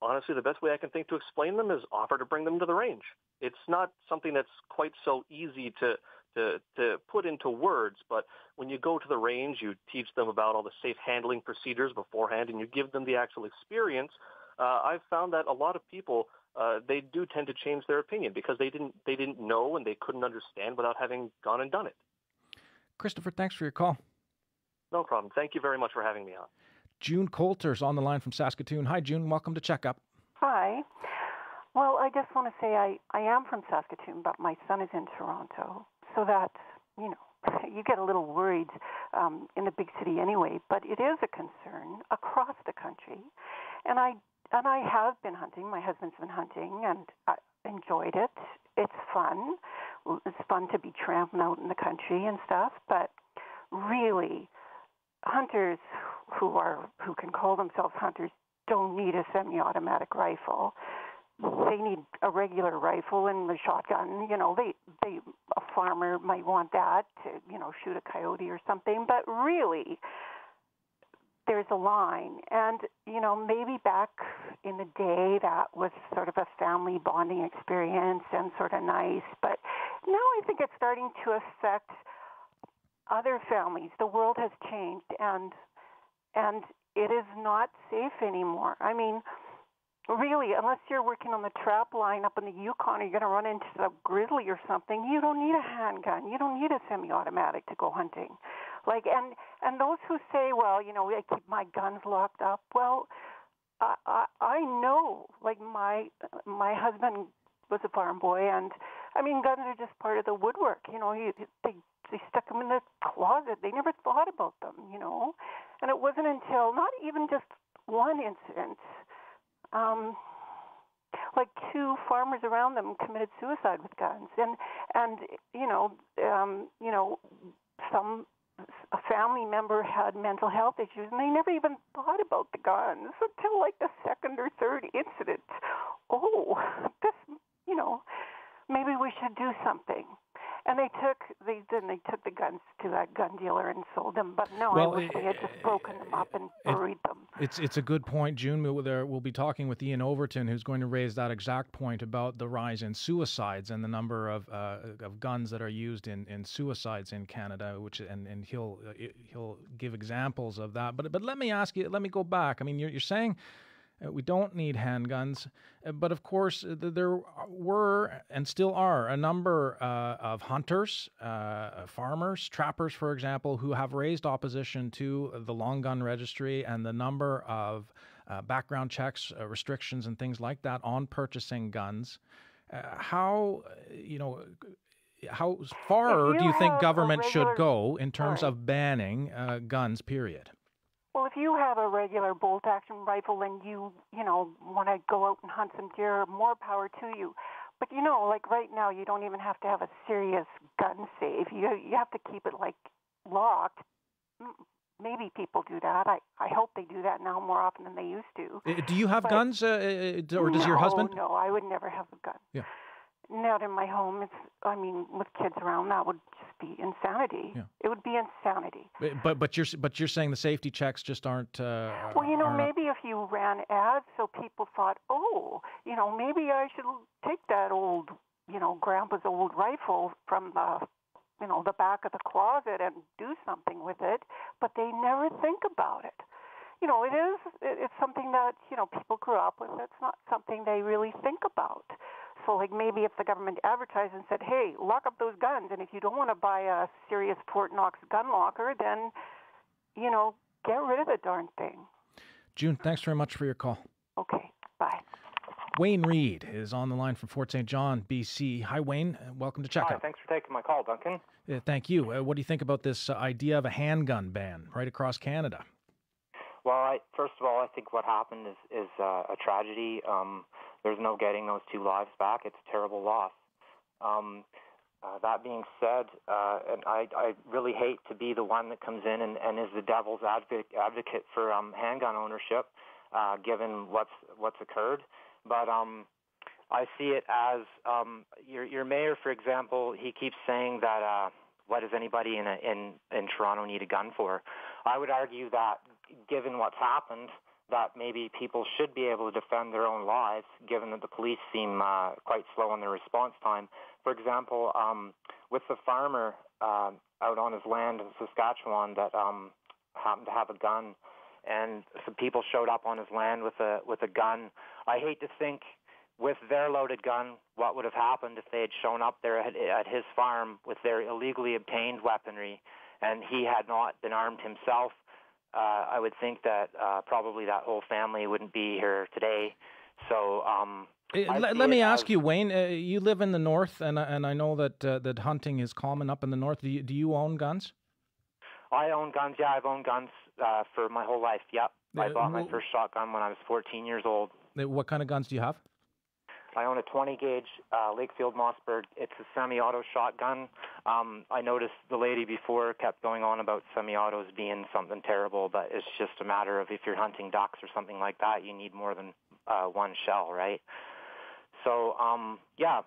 Honestly, the best way I can think to explain them is offer to bring them to the range. It's not something that's quite so easy to put into words, but when you go to the range, you teach them about all the safe handling procedures beforehand, and you give them the actual experience. I've found that a lot of people, they do tend to change their opinion because they didn't know and they couldn't understand without having gone and done it. Christopher, thanks for your call. No problem. Thank you very much for having me on. June Coulter's on the line from Saskatoon. Hi, June. Welcome to Checkup. Hi. Well, I just want to say I am from Saskatoon, but my son is in Toronto, so that, you get a little worried in the big city anyway, but it is a concern across the country. And I have been hunting. My husband's been hunting, and I enjoyed it. It's fun. It's fun to be tramping out in the country and stuff, but really, hunters who can call themselves hunters don't need a semi-automatic rifle. They need a regular rifle and a shotgun. A farmer might want that to, shoot a coyote or something. But really, there's a line. And, maybe back in the day that was sort of a family bonding experience and sort of nice. But now I think it's starting to affect other families. The world has changed, and it is not safe anymore. I mean, really, unless you're working on the trap line up in the Yukon, or you're going to run into a grizzly or something, you don't need a handgun. You don't need a semi-automatic to go hunting. And those who say, well, I keep my guns locked up. Well, I know, my husband was a farm boy, and I mean, guns are just part of the woodwork. They stuck them in the closet. They never thought about them, And it wasn't until not even just one incident. Two farmers around them committed suicide with guns, and a family member had mental health issues, and they never even thought about the guns until the second or third incident. Maybe we should do something. And they took the guns to that gun dealer and sold them. But no, I wish they had just broken them up and buried them. It's a good point, June. We'll be talking with Ian Overton, who's going to raise that exact point about the rise in suicides and the number of guns that are used in suicides in Canada. And he'll give examples of that. But let me ask you. Let me go back. I mean, you're saying we don't need handguns, but of course there were and still are a number of hunters, farmers, trappers, for example, who have raised opposition to the long gun registry and the number of background checks, restrictions, and things like that on purchasing guns. How far do you think government should go in terms of banning guns, period? Well, if you have a regular bolt-action rifle and you want to go out and hunt some deer, more power to you. But, like right now, you don't even have to have a serious gun safe. You have to keep it, like, locked. Maybe people do that. I hope they do that now more often than they used to. Do you have guns, or does your husband? No, I would never have a gun. Yeah. Not in my home. With kids around, that would just be insanity. Yeah. It would be insanity. But you're saying the safety checks just aren't. Well, maybe if you ran ads so people thought, maybe I should take that old, Grandpa's old rifle from the back of the closet and do something with it, but they never think about it. It's something that, people grew up with. It's not something they really think about. So, like, maybe if the government advertised and said, hey, lock up those guns, and if you don't want to buy a serious Fort Knox gun locker, then, get rid of the darn thing. June, thanks very much for your call. Okay, bye. Wayne Reed is on the line from Fort St. John, BC. Hi, Wayne. Welcome to Checkup. Hi, thanks for taking my call, Duncan. Thank you. What do you think about this idea of a handgun ban right across Canada? Well, first of all, I think what happened is a tragedy. There's no getting those 2 lives back. It's a terrible loss. That being said, and I really hate to be the one that comes in and is the devil's advocate for handgun ownership, given what's occurred. But I see it as your mayor, for example. He keeps saying that what does anybody in Toronto need a gun for? I would argue that given what's happened, that maybe people should be able to defend their own lives, given that the police seem quite slow in their response time. For example, with the farmer out on his land in Saskatchewan that happened to have a gun, and some people showed up on his land with a gun. I hate to think, with their loaded gun, what would have happened if they had shown up there at his farm with their illegally obtained weaponry, and he had not been armed himself. I would think that probably that whole family wouldn't be here today. So let me ask you, Wayne. You live in the north, and I know that hunting is common up in the north. Do you own guns? I own guns. Yeah, I've owned guns for my whole life. Yep. I bought my first shotgun when I was 14 years old. What kind of guns do you have? I own a 20-gauge Lakefield Mossberg. It's a semi-auto shotgun. I noticed the lady before kept going on about semi-autos being something terrible, but it's just a matter of if you're hunting ducks or something like that, you need more than one shell, right? So, yeah.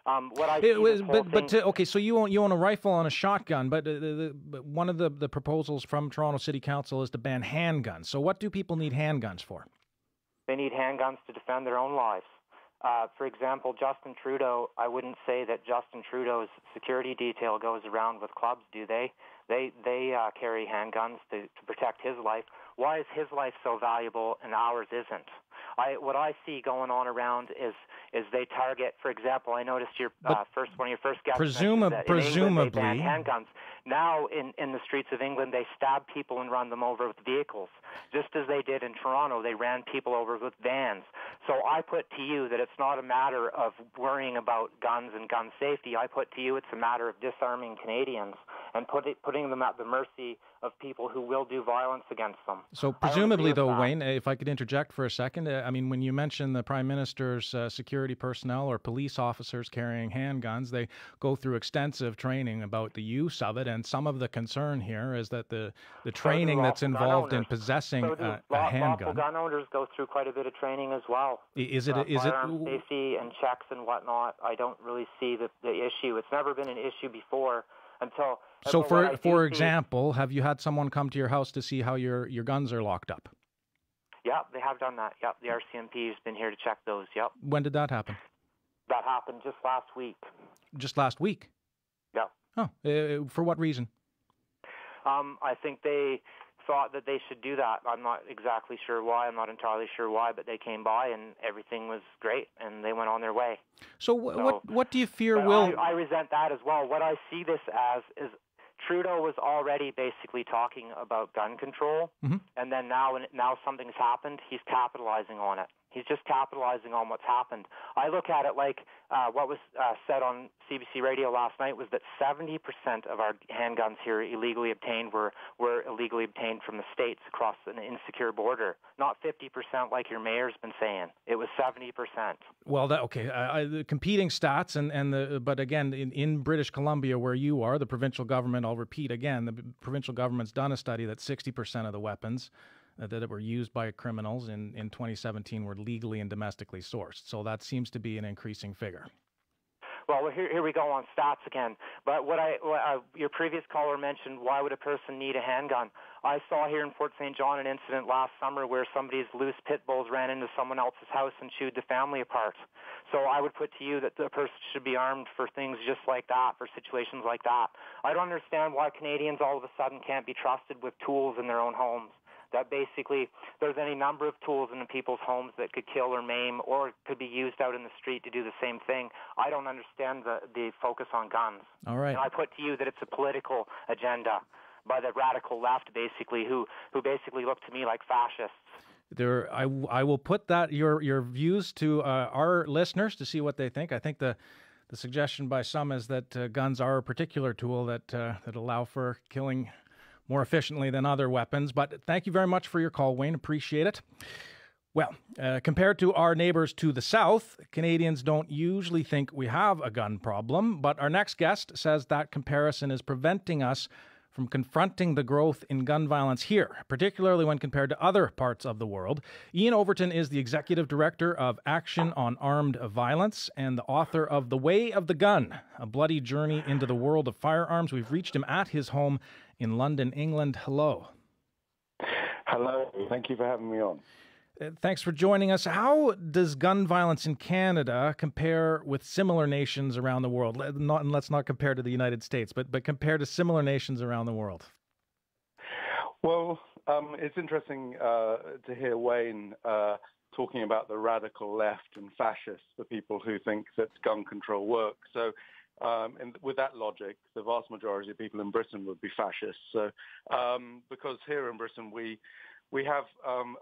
What I see okay, so you own a rifle and a shotgun, but one of the proposals from Toronto City Council is to ban handguns. So what do people need handguns for? They need handguns to defend their own lives. For example, Justin Trudeau, I wouldn't say that Justin Trudeau's security detail goes around with clubs, do they? They carry handguns to protect his life. Why is his life so valuable and ours isn't? What I see going on around is they target, for example, I noticed one of your first guests presumably England, they ban handguns. Now in the streets of England, they stab people and run them over with vehicles. Just as they did in Toronto, they ran people over with vans. So I put to you that it's not a matter of worrying about guns and gun safety. I put to you it's a matter of disarming Canadians and putting them at the mercy of people who will do violence against them. So presumably, though, Wayne, if I could interject for a second, I mean, when you mention the Prime Minister's security personnel or police officers carrying handguns, they go through extensive training about the use of it, and some of the concern here is that the training that's involved in possessing a handgun. Lawful gun owners go through quite a bit of training as well. Is it safety and checks and whatnot? I don't really see the issue. It's never been an issue before until. So, for example, have you had someone come to your house to see how your guns are locked up? Yeah, they have done that. Yep, the RCMP has been here to check those. Yep. When did that happen? That happened just last week. Just last week? Yeah. Oh, for what reason? I think they thought that they should do that. I'm not exactly sure why. I'm not entirely sure why, but they came by and everything was great, and they went on their way. So what do you fear will... I resent that as well. What I see this as is Trudeau was already basically talking about gun control, and then now something's happened, he's capitalizing on it. He's just capitalizing on what's happened. I look at it like what was said on CBC radio last night was that 70% of our handguns here illegally obtained were illegally obtained from the States across an insecure border. Not 50% like your mayor's been saying. It was 70%. Well, the competing stats, but again, in British Columbia, where you are, the provincial government, I'll repeat again, the provincial government's done a study that 60% of the weapons that were used by criminals in 2017 were legally and domestically sourced. So that seems to be an increasing figure. Well, here we go on stats again. But your previous caller mentioned, why would a person need a handgun? I saw here in Fort St. John an incident last summer where somebody's loose pit bulls ran into someone else's house and chewed the family apart. So I would put to you that the person should be armed for things just like that, for situations like that. I don't understand why Canadians all of a sudden can't be trusted with tools in their own homes. That basically there's any number of tools in people's homes that could kill or maim or could be used out in the street to do the same thing. I don't understand the focus on guns. All right. And I put to you that it's a political agenda by the radical left, basically, who basically look to me like fascists. I will put that your views to our listeners to see what they think. I think the suggestion by some is that guns are a particular tool that allow for killing more efficiently than other weapons. But thank you very much for your call, Wayne. Appreciate it. Well, compared to our neighbors to the south, Canadians don't usually think we have a gun problem. But our next guest says that comparison is preventing us from confronting the growth in gun violence here, particularly when compared to other parts of the world. Ian Overton is the Executive Director of Action on Armed Violence and the author of The Way of the Gun, a bloody journey into the world of firearms. We've reached him at his home in London, England. Hello. Hello. Thank you for having me on. Thanks for joining us. How does gun violence in Canada compare with similar nations around the world? Let's not compare to the United States, but compare to similar nations around the world. Well, it's interesting to hear Wayne talking about the radical left and fascists, the people who think that gun control works. So with that logic, the vast majority of people in Britain would be fascists. So because here in Britain, we have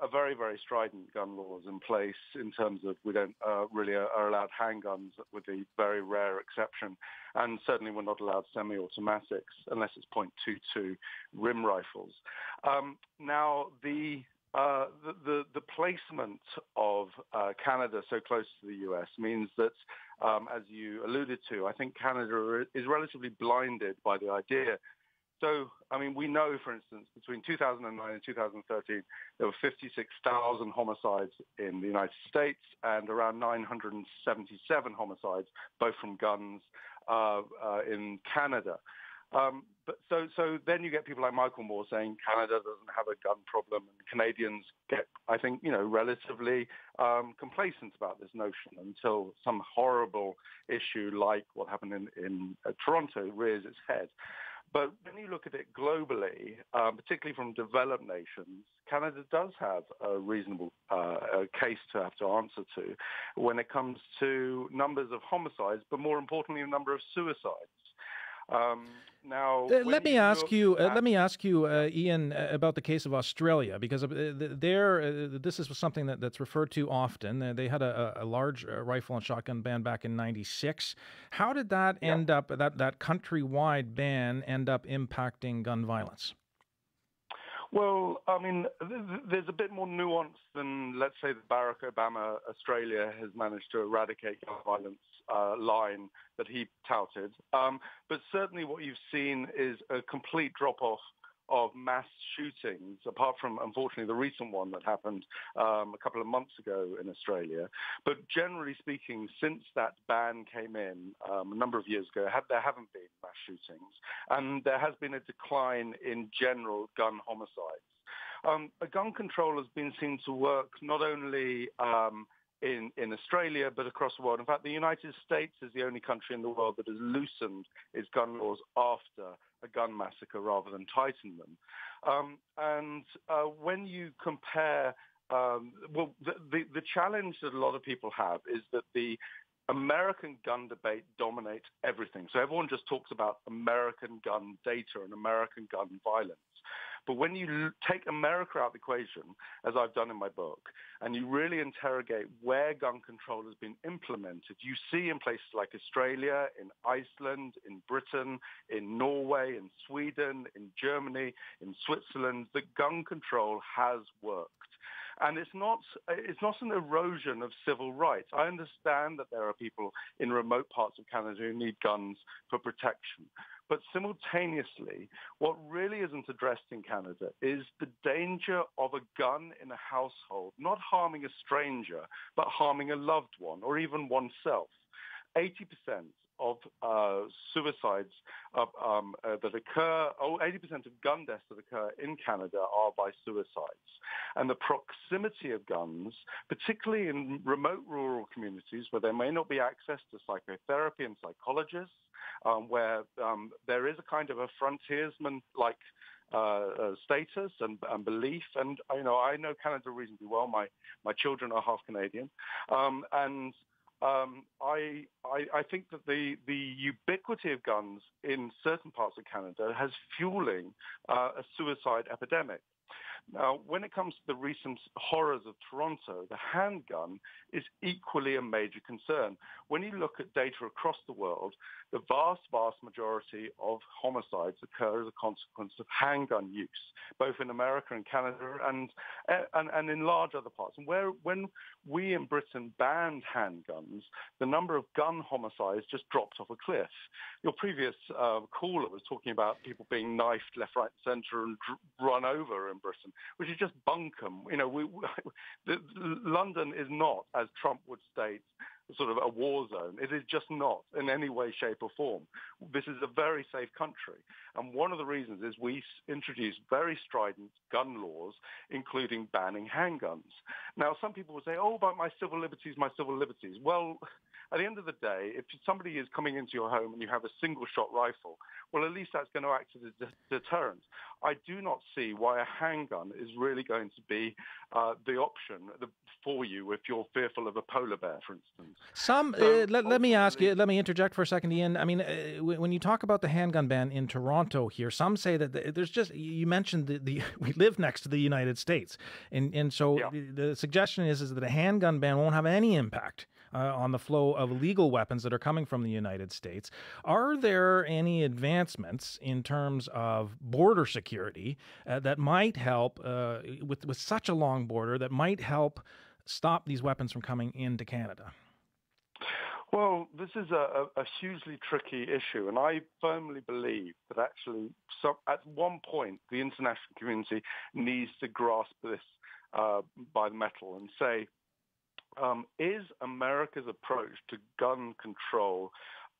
a very, very strident gun laws in place in terms of we don't really are allowed handguns with the very rare exception. And certainly we're not allowed semi-automatics unless it's .22 rim rifles. Now, the placement of Canada so close to the US means that, as you alluded to, I think Canada is relatively blinded by the idea. So, I mean, we know, for instance, between 2009 and 2013, there were 56,000 homicides in the United States and around 977 homicides, both from guns, in Canada. But so then you get people like Michael Moore saying Canada doesn't have a gun problem, and Canadians get, I think, relatively complacent about this notion until some horrible issue like what happened in Toronto rears its head. But when you look at it globally, particularly from developed nations, Canada does have a reasonable case to have to answer to when it comes to numbers of homicides, but more importantly, the number of suicides. Now, let me ask you, Ian, about the case of Australia, because this is something that's referred to often. They had a large rifle and shotgun ban back in '96. How did that end up? That countrywide ban end up impacting gun violence? Well, I mean, there's a bit more nuance than, let's say, the Barack Obama Australia has managed to eradicate gun violence line that he touted. But certainly what you've seen is a complete drop-off of mass shootings, apart from, unfortunately, the recent one that happened a couple of months ago in Australia. But generally speaking, since that ban came in a number of years ago, there haven't been mass shootings. And there has been a decline in general gun homicides. A gun control has been seen to work not only in Australia, but across the world. In fact, the United States is the only country in the world that has loosened its gun laws after a gun massacre rather than tightened them. And when you compare, the challenge that a lot of people have is that the American gun debate dominates everything. So everyone just talks about American gun data and American gun violence. But when you take America out of the equation, as I've done in my book, and you really interrogate where gun control has been implemented, you see in places like Australia, in Iceland, in Britain, in Norway, in Sweden, in Germany, in Switzerland, that gun control has worked. And it's not an erosion of civil rights. I understand that there are people in remote parts of Canada who need guns for protection. But simultaneously, what really isn't addressed in Canada is the danger of a gun in a household, not harming a stranger, but harming a loved one or even oneself. 80% of suicides that occur, 80% of gun deaths that occur in Canada are by suicides. And the proximity of guns, particularly in remote rural communities where there may not be access to psychotherapy and psychologists, where there is a kind of a frontiersman-like status and belief. And I know Canada reasonably well. My children are half Canadian, and I think that the ubiquity of guns in certain parts of Canada has fueling a suicide epidemic. Now, when it comes to the recent horrors of Toronto, the handgun is equally a major concern. When you look at data across the world, the vast majority of homicides occur as a consequence of handgun use, both in America and Canada and in large other parts. And when we in Britain banned handguns, the number of gun homicides just dropped off a cliff. Your previous caller was talking about people being knifed left, right, and centre and run over in Britain, which is just bunkum. London is not, as Trump would state, sort of a war zone. It is just not in any way, shape or form. This is a very safe country. And one of the reasons is we introduced very strident gun laws, including banning handguns. Now, some people will say, oh, but my civil liberties. Well, at the end of the day, if somebody is coming into your home and you have a single-shot rifle, well, at least that's going to act as a deterrent. I do not see why a handgun is really going to be the option for you if you're fearful of a polar bear, for instance. Let me ask you, let me interject for a second, Ian. I mean, when you talk about the handgun ban in Toronto here, some say that there's just, you mentioned we live next to the United States. And so the suggestion is that a handgun ban won't have any impact on the flow of legal weapons that are coming from the United States. Are there any advancements in terms of border security that might help, with such a long border, that might help stop these weapons from coming into Canada? Well, this is a hugely tricky issue, and I firmly believe that actually at one point the international community needs to grasp this by the metal and say, is America's approach to gun control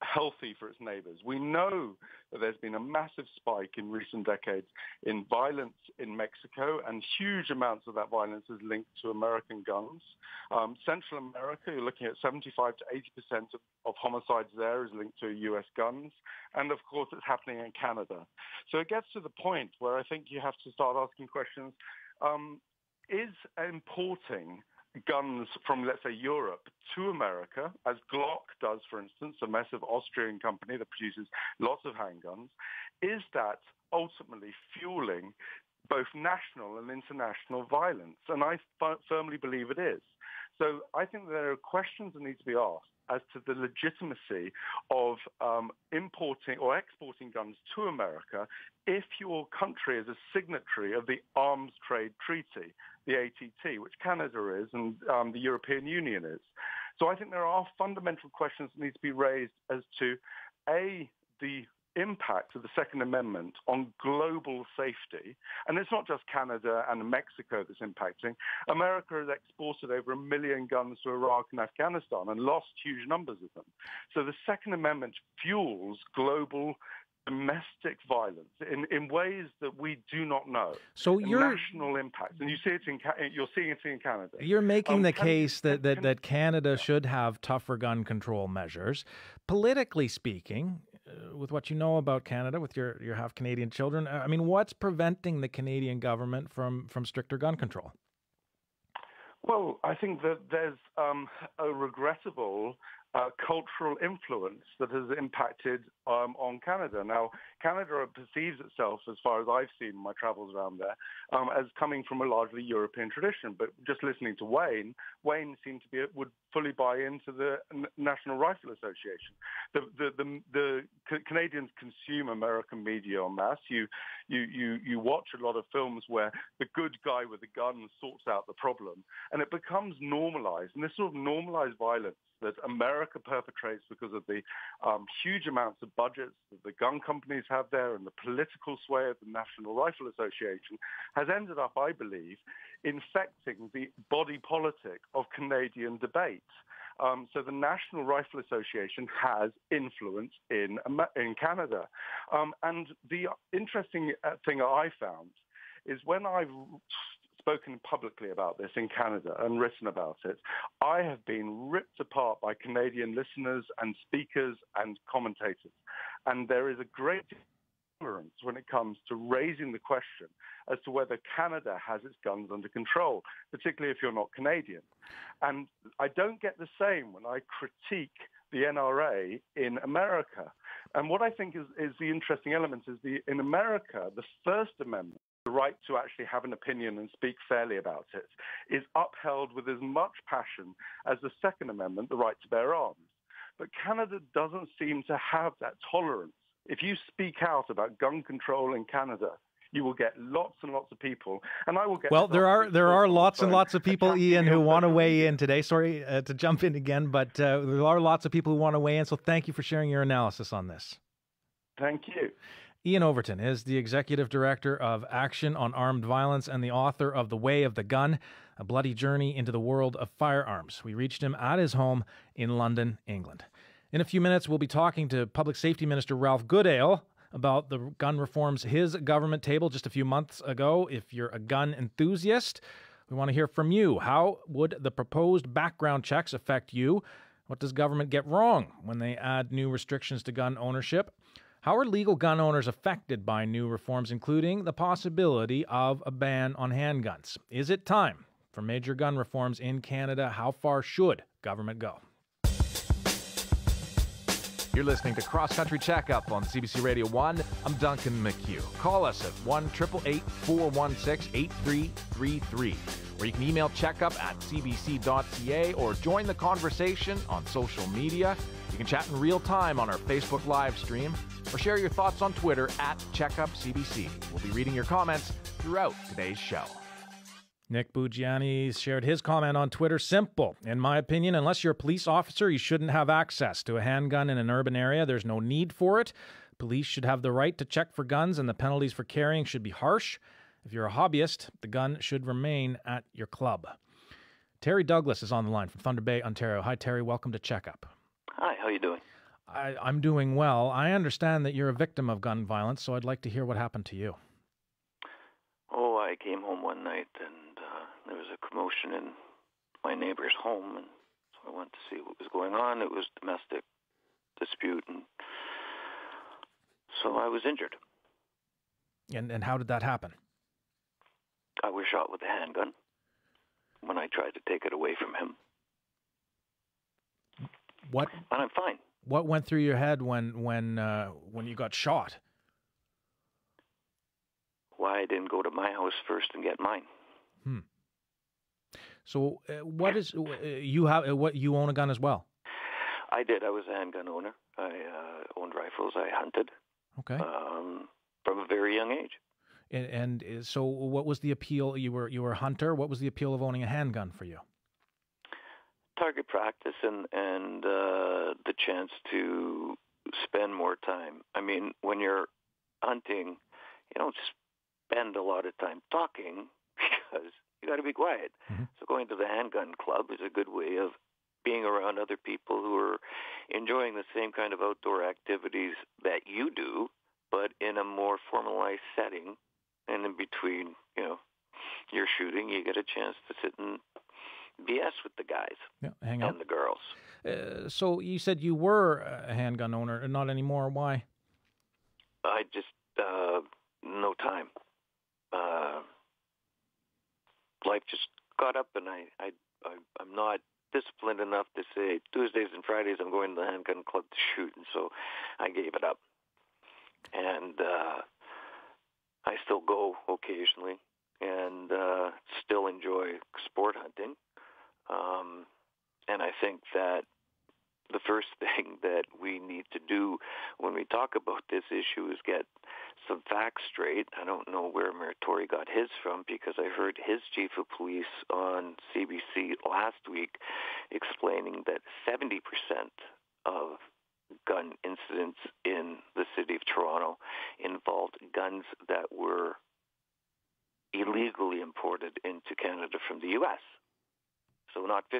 healthy for its neighbors? We know that there's been a massive spike in recent decades in violence in Mexico, and huge amounts of that violence is linked to American guns. Central America, you're looking at 75 to 80% of homicides there is linked to U.S. guns. And of course, it's happening in Canada. So it gets to the point where I think you have to start asking questions. Is importing guns from, let's say, Europe to America, as Glock does, for instance, a massive Austrian company that produces lots of handguns, is that ultimately fueling both national and international violence? And I firmly believe it is. So I think there are questions that need to be asked as to the legitimacy of importing or exporting guns to America if your country is a signatory of the Arms Trade Treaty, the ATT, which Canada is and the European Union is. So I think there are fundamental questions that need to be raised as to, A, the impact of the Second Amendment on global safety. And it's not just Canada and Mexico that's impacting. America has exported over 1 million guns to Iraq and Afghanistan and lost huge numbers of them. So the Second Amendment fuels global domestic violence in ways that we do not know. So national impact, and you're seeing it in Canada. You're making the case that Canada should have tougher gun control measures. Politically speaking, with what you know about Canada, with your half Canadian children, I mean, what's preventing the Canadian government from stricter gun control? Well, I think that there's a regrettable cultural influence that has impacted on Canada. Now, Canada perceives itself, as far as I've seen in my travels around there, as coming from a largely European tradition. But just listening to Wayne seemed to would fully buy into the National Rifle Association. The Canadians consume American media en masse. You watch a lot of films where the good guy with the gun sorts out the problem, and it becomes normalized. And this sort of normalized violence that America perpetrates because of the huge amounts of budgets that the gun companies have there and the political sway of the National Rifle Association has ended up, I believe, infecting the body politic of Canadian debate. So the National Rifle Association has influence in Canada. And the interesting thing I found is when I've spoken publicly about this in Canada and written about it, I have been ripped apart by Canadian listeners and speakers and commentators. And there is a great tolerance when it comes to raising the question as to whether Canada has its guns under control, particularly if you're not Canadian. And I don't get the same when I critique the NRA in America. And what I think is the interesting element is in America, the First Amendment, the right to actually have an opinion and speak fairly about it, is upheld with as much passion as the Second Amendment, the right to bear arms. But Canada doesn't seem to have that tolerance. If you speak out about gun control in Canada, you will get lots and lots of people, and I will get. Well, there are lots and lots of people, Ian, who want to weigh in today. Sorry to jump in again, but there are lots of people who want to weigh in. So thank you for sharing your analysis on this. Thank you. Ian Overton is the Executive Director of Action on Armed Violence and the author of The Way of the Gun, A Bloody Journey into the World of Firearms. We reached him at his home in London, England. In a few minutes, we'll be talking to Public Safety Minister Ralph Goodale about the gun reforms his government tabled just a few months ago. If you're a gun enthusiast, we want to hear from you. How would the proposed background checks affect you? What does government get wrong when they add new restrictions to gun ownership? How are legal gun owners affected by new reforms, including the possibility of a ban on handguns? Is it time for major gun reforms in Canada? How far should government go? You're listening to Cross Country Checkup on CBC Radio 1. I'm Duncan McCue. Call us at 1-888-416-8333, or you can email checkup@cbc.ca or join the conversation on social media. You can chat in real time on our Facebook live stream or share your thoughts on Twitter @CheckupCBC. We'll be reading your comments throughout today's show. Nick Bugiani shared his comment on Twitter. Simple. In my opinion, unless you're a police officer, you shouldn't have access to a handgun in an urban area. There's no need for it. Police should have the right to check for guns, and the penalties for carrying should be harsh. If you're a hobbyist, the gun should remain at your club. Terry Douglas is on the line from Thunder Bay, Ontario. Hi, Terry. Welcome to Checkup. Hi, how are you doing? I'm doing well. I understand that you're a victim of gun violence, so I'd like to hear what happened to you. Oh, I came home one night and there was a commotion in my neighbor's home, and so I went to see what was going on. It was domestic dispute, and so I was injured. And how did that happen? I was shot with a handgun when I tried to take it away from him. What? And I'm fine. What went through your head when you got shot? Why I didn't go to my house first and get mine. So what is you have? What you own a gun as well? I did. I was a handgun owner. I owned rifles. I hunted. Okay. From a very young age. And so, what was the appeal? You were a hunter. What was the appeal of owning a handgun for you? Target practice and the chance to spend more time. I mean, when you're hunting, you don't spend a lot of time talking because you got to be quiet. Mm-hmm. So going to the handgun club is a good way of being around other people who are enjoying the same kind of outdoor activities that you do, but in a more formalized setting. And in between, your shooting, you get a chance to sit and BS with the guys hang out. And the girls. So you said you were a handgun owner, not anymore. Why? I just no time. Life just got up, and I'm not disciplined enough to say Tuesdays and Fridays I'm going to the handgun club to shoot, and so I gave it up. And I still go occasionally and still enjoy sport hunting. And I think that the first thing that we need to do when we talk about this issue is get some facts straight. I don't know where Mayor Tory got his from, because I heard his chief of police on CBC last week explaining that 70% of gun incidents in the city of Toronto involved guns that were illegally imported into Canada from the U.S. So not 50%,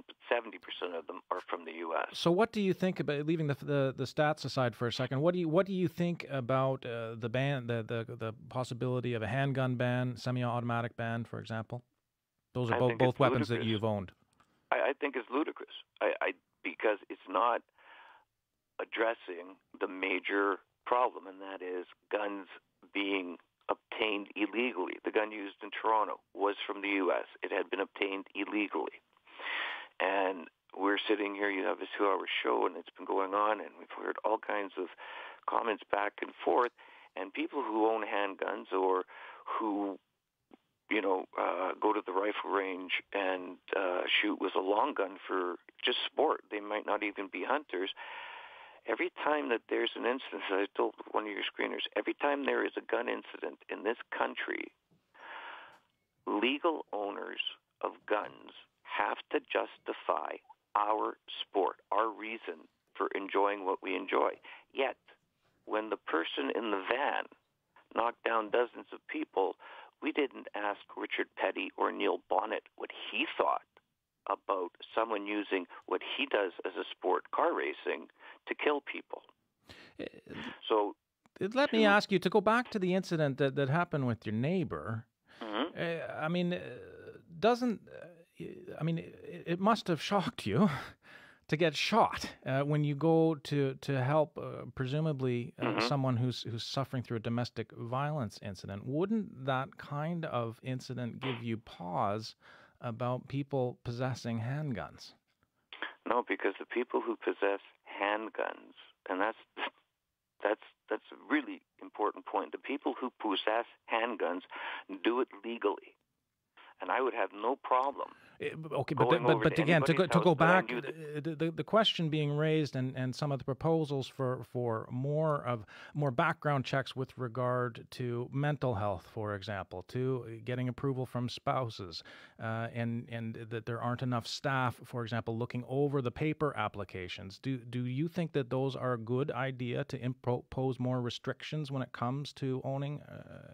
but 70% of them are from the U.S. So what do you think about, leaving the stats aside for a second, what do you think about the ban, the possibility of a handgun ban, semi-automatic ban, for example? Those are both weapons that you've owned. I think it's ludicrous. Because it's not addressing the major problem, and that is guns being obtained illegally. The gun used in Toronto was from the U.S. It had been obtained illegally. And we're sitting here, you have a 2-hour show, and it's been going on, and we've heard all kinds of comments back and forth, and people who own handguns or who, go to the rifle range and shoot with a long gun for just sport, they might not even be hunters. Every time that there's an incident, as I told one of your screeners, every time there is a gun incident in this country, legal owners of guns have to justify our sport, our reason for enjoying what we enjoy. Yet, when the person in the van knocked down dozens of people, we didn't ask Richard Petty or Neil Bonnet what he thought about someone using what he does as a sport, car racing, to kill people. So let me ask you, to go back to the incident that happened with your neighbor. Mm-hmm. It must have shocked you to get shot when you go to help presumably someone who's suffering through a domestic violence incident. Wouldn't that kind of incident give you pause about people possessing handguns? No, because the people who possess handguns, and that's a really important point. The people who possess handguns do it legally, and I would have no problem. Okay, but again, to go back, the question being raised and some of the proposals for more background checks with regard to mental health, for example, to getting approval from spouses, and that there aren't enough staff, for example, looking over the paper applications. Do you think that those are a good idea to impose more restrictions when it comes to owning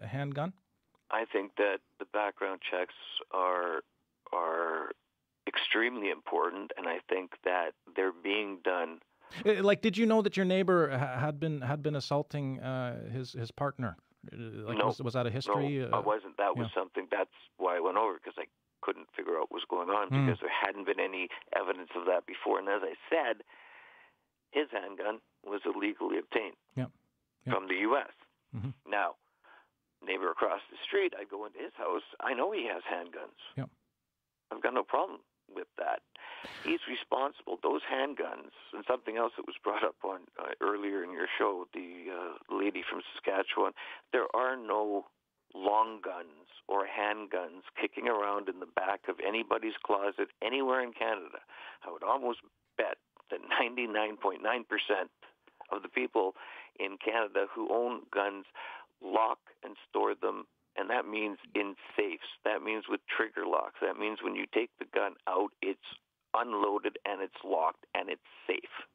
a handgun? I think that the background checks are extremely important, and I think that they're being done. Like, did you know that your neighbor had been assaulting his partner? No. Was that a history? No, I wasn't. That was something. That's why I went over, because I couldn't figure out what was going on, because there hadn't been any evidence of that before. And as I said, his handgun was illegally obtained from the U.S. Mm-hmm. Now, neighbor across the street, I go into his house. I know he has handguns. Yep. I've got no problem with that. He's responsible. Those handguns, and something else that was brought up on earlier in your show, the lady from Saskatchewan, there are no long guns or handguns kicking around in the back of anybody's closet anywhere in Canada. I would almost bet that 99.9% of the people in Canada who own guns lock and store them, and that means in safes. That means with trigger locks. That means when you take the gun out, it's unloaded and it's locked and it's safe.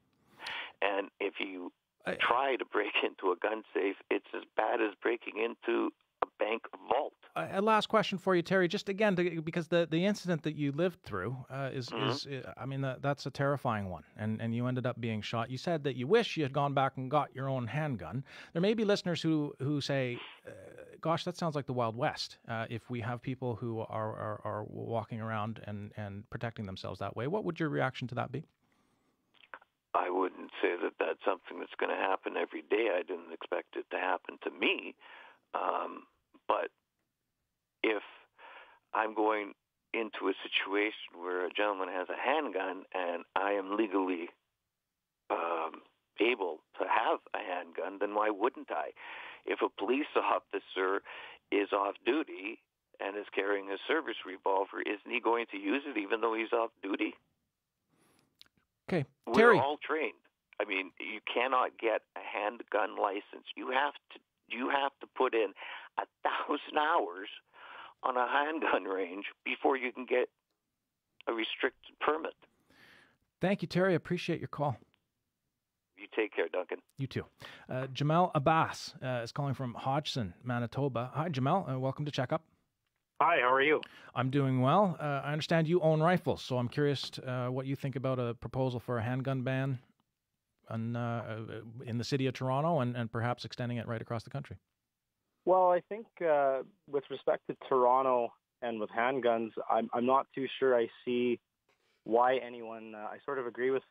And if you try to break into a gun safe, it's as bad as breaking into a bank vault. A last question for you, Terry, just again, because the incident that you lived through that's a terrifying one, and you ended up being shot. You said that you wish you had gone back and got your own handgun. There may be listeners who say, gosh, that sounds like the Wild West, if we have people who are walking around and protecting themselves that way. What would your reaction to that be? I wouldn't say that that's something that's going to happen every day. I didn't expect it to happen to me. But if I'm going into a situation where a gentleman has a handgun and I am legally able to have a handgun, then why wouldn't I? If a police officer is off duty and is carrying a service revolver, isn't he going to use it even though he's off duty? Okay, We're Terry. all trained. I mean, you cannot get a handgun license. You have to put in 1,000 hours on a handgun range before you can get a restricted permit. Thank you, Terry. I appreciate your call. You take care, Duncan. You too. Jamal Abbas is calling from Hodgson, Manitoba. Hi, Jamal. Welcome to Checkup. Hi, how are you? I'm doing well. I understand you own rifles, so I'm curious what you think about a proposal for a handgun ban in the city of Toronto and perhaps extending it right across the country. Well, I think with respect to Toronto and with handguns, I'm not too sure I see why anyone, I sort of agree with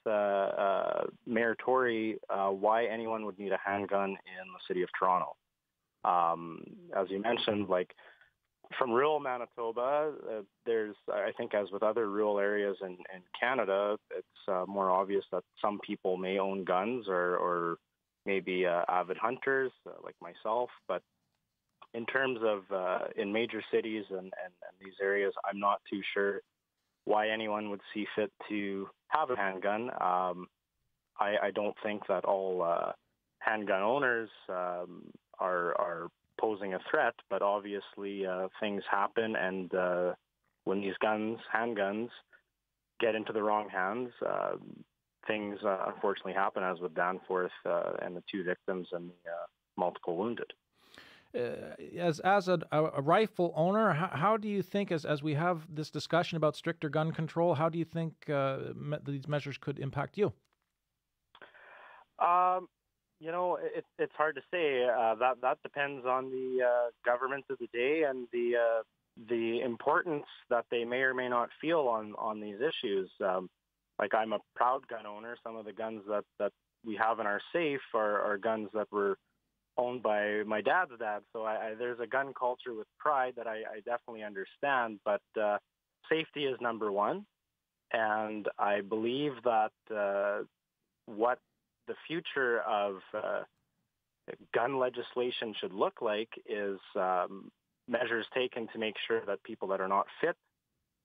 Mayor Tory, why anyone would need a handgun in the city of Toronto. As you mentioned, like from rural Manitoba, there's, I think as with other rural areas in Canada, it's more obvious that some people may own guns or maybe avid hunters like myself. But in terms of in major cities and these areas, I'm not too sure why anyone would see fit to have a handgun. I don't think that all handgun owners are posing a threat, but obviously things happen, and when these handguns, get into the wrong hands, things unfortunately happen, as with Danforth and the 2 victims and the multiple wounded. As a rifle owner, how do you think, as we have this discussion about stricter gun control, how do you think these measures could impact you? You know, it's hard to say. That depends on the government of the day and the importance that they may or may not feel on these issues. Like, I'm a proud gun owner. Some of the guns that we have in our safe are guns that were owned by my dad's dad. So there's a gun culture with pride that I definitely understand. But safety is number one, and I believe that what the future of gun legislation should look like is measures taken to make sure that people that are not fit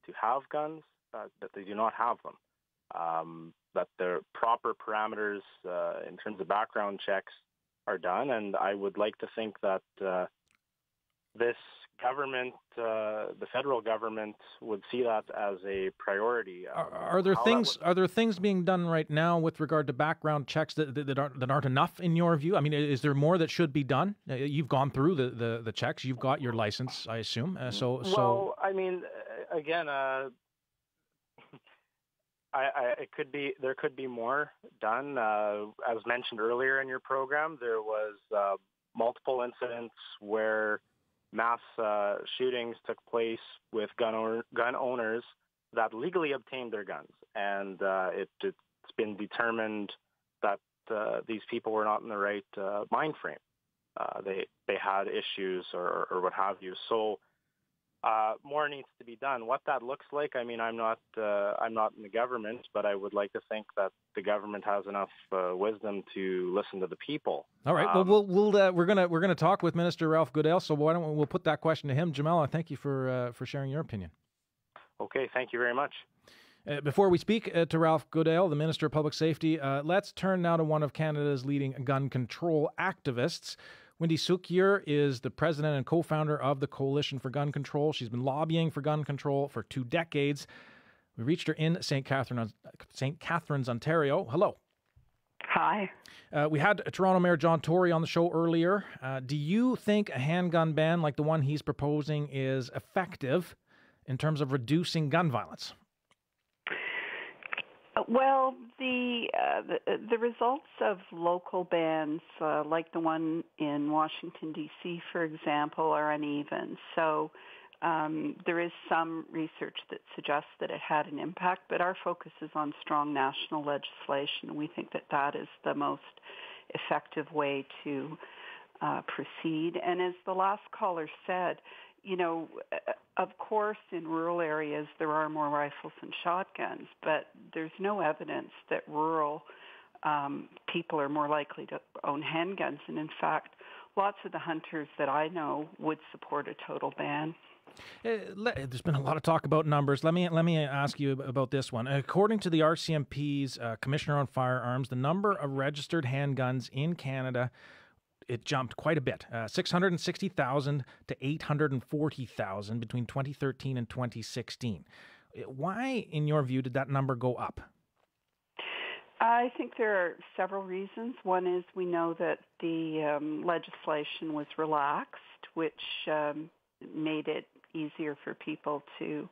to have guns, that they do not have them, that the proper parameters in terms of background checks are done. And I would like to think that this government, the federal government, would see that as a priority. Are there things being done right now with regard to background checks that aren't enough in your view? I mean, is there more that should be done? You've gone through the checks. You've got your license, I assume. Well, I mean, again, there could be more done. As mentioned earlier in your program, there was multiple incidents where mass shootings took place with gun owners that legally obtained their guns, and it's been determined that these people were not in the right mind frame. They had issues or what have you. So more needs to be done. What that looks like, I mean, I'm not in the government, but I would like to think that the government has enough wisdom to listen to the people. All right. Well, we're gonna talk with Minister Ralph Goodale. So why don't we'll put that question to him, Jamal? I thank you for sharing your opinion. Okay. Thank you very much. Before we speak to Ralph Goodale, the Minister of Public Safety, let's turn now to one of Canada's leading gun control activists. Wendy Sukier is the president and co-founder of the Coalition for Gun Control. She's been lobbying for gun control for 2 decades. We reached her in St. Catharines, Ontario. Hello. Hi. We had Toronto Mayor John Tory on the show earlier. Do you think a handgun ban like the one he's proposing is effective in terms of reducing gun violence? Well, the results of local bans, like the one in Washington, D.C., for example, are uneven. So there is some research that suggests that it had an impact, but our focus is on strong national legislation. We think that that is the most effective way to proceed. And as the last caller said, of course, in rural areas there are more rifles and shotguns, but there's no evidence that rural people are more likely to own handguns. And in fact, lots of the hunters that I know would support a total ban. There's been a lot of talk about numbers. Let me ask you about this one. According to the RCMP's Commissioner on Firearms, the number of registered handguns in Canada, it jumped quite a bit, 660,000 to 840,000 between 2013 and 2016. Why, in your view, did that number go up? I think there are several reasons. One is we know that the legislation was relaxed, which made it easier for people to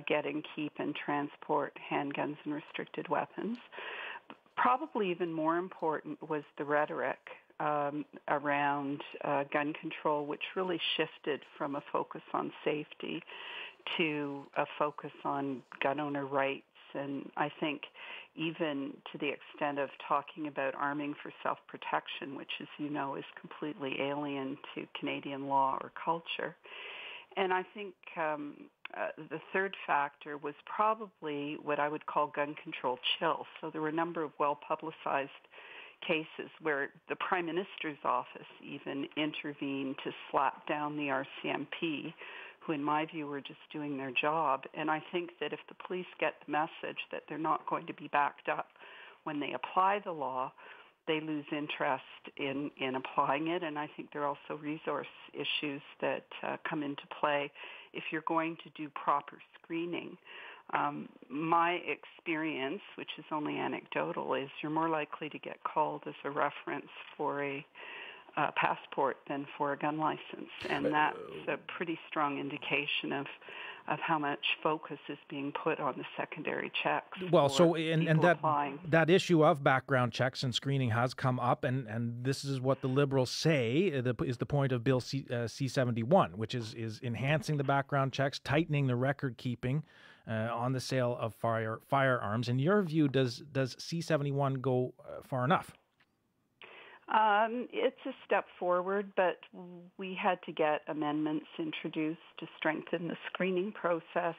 get and keep and transport handguns and restricted weapons. Probably even more important was the rhetoric around gun control, which really shifted from a focus on safety to a focus on gun owner rights. And I think even to the extent of talking about arming for self-protection, which, as you know, is completely alien to Canadian law or culture. And I think the third factor was probably what I would call gun control chill. So there were a number of well-publicized cases where the Prime Minister's office even intervened to slap down the RCMP, who in my view were just doing their job. And I think that if the police get the message that they're not going to be backed up when they apply the law, they lose interest in applying it. And I think there are also resource issues that come into play if you're going to do proper screening. My experience, which is only anecdotal, is you're more likely to get called as a reference for a passport than for a gun license, and that's a pretty strong indication of how much focus is being put on the secondary checks. Well, so and that issue of background checks and screening has come up, and this is what the Liberals say is the point of Bill C-71, which is enhancing the background checks, tightening the record keeping on the sale of firearms. In your view, does C-71 go far enough? It's a step forward, but we had to get amendments introduced to strengthen the screening process.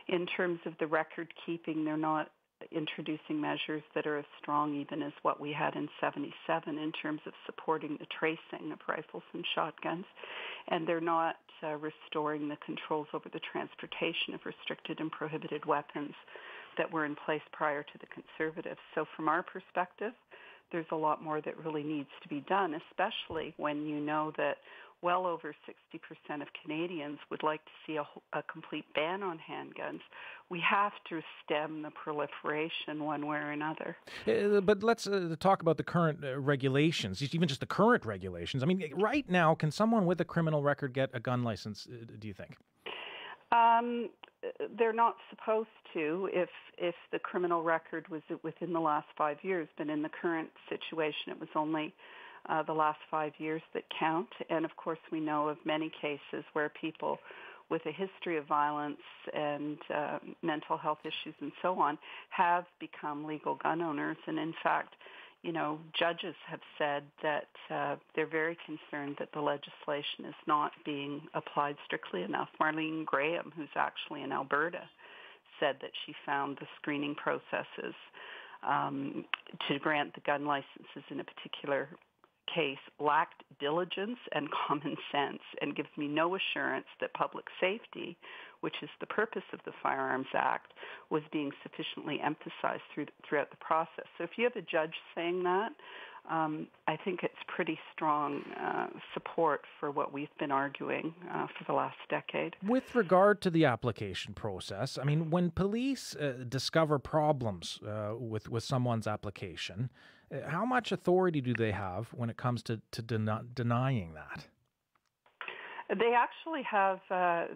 In terms of the record keeping, they're not introducing measures that are as strong even as what we had in 77 in terms of supporting the tracing of rifles and shotguns. And they're not restoring the controls over the transportation of restricted and prohibited weapons that were in place prior to the Conservatives. So from our perspective, there's a lot more that really needs to be done, especially when you know that well over 60% of Canadians would like to see a complete ban on handguns. We have to stem the proliferation one way or another. But let's talk about the current regulations, even just the current regulations. I mean, right now, can someone with a criminal record get a gun license, do you think? They're not supposed to if the criminal record was within the last 5 years, but in the current situation it was only the last 5 years that count. And of course we know of many cases where people with a history of violence and mental health issues and so on have become legal gun owners. And in fact, judges have said that they're very concerned that the legislation is not being applied strictly enough. Marlene Graham, who's actually in Alberta, said that she found the screening processes to grant the gun licenses in a particular case lacked diligence and common sense, and gives me no assurance that public safety, which is the purpose of the Firearms Act, was being sufficiently emphasized throughout the process. So if you have a judge saying that, I think it's pretty strong support for what we've been arguing for the last decade. With regard to the application process, I mean, when police discover problems with someone's application, how much authority do they have when it comes to denying that? They actually have a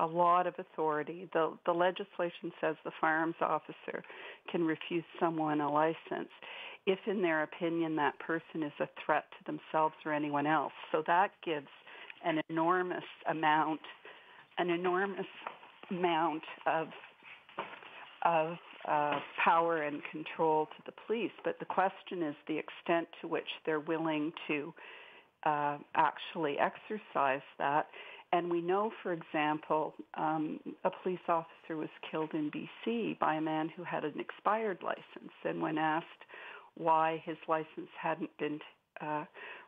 lot of authority. The legislation says the firearms officer can refuse someone a license if, in their opinion, that person is a threat to themselves or anyone else. So that gives an enormous amount of power and control to the police. But the question is the extent to which they're willing to actually exercise that. And we know, for example, a police officer was killed in BC by a man who had an expired license. And when asked why his license hadn't been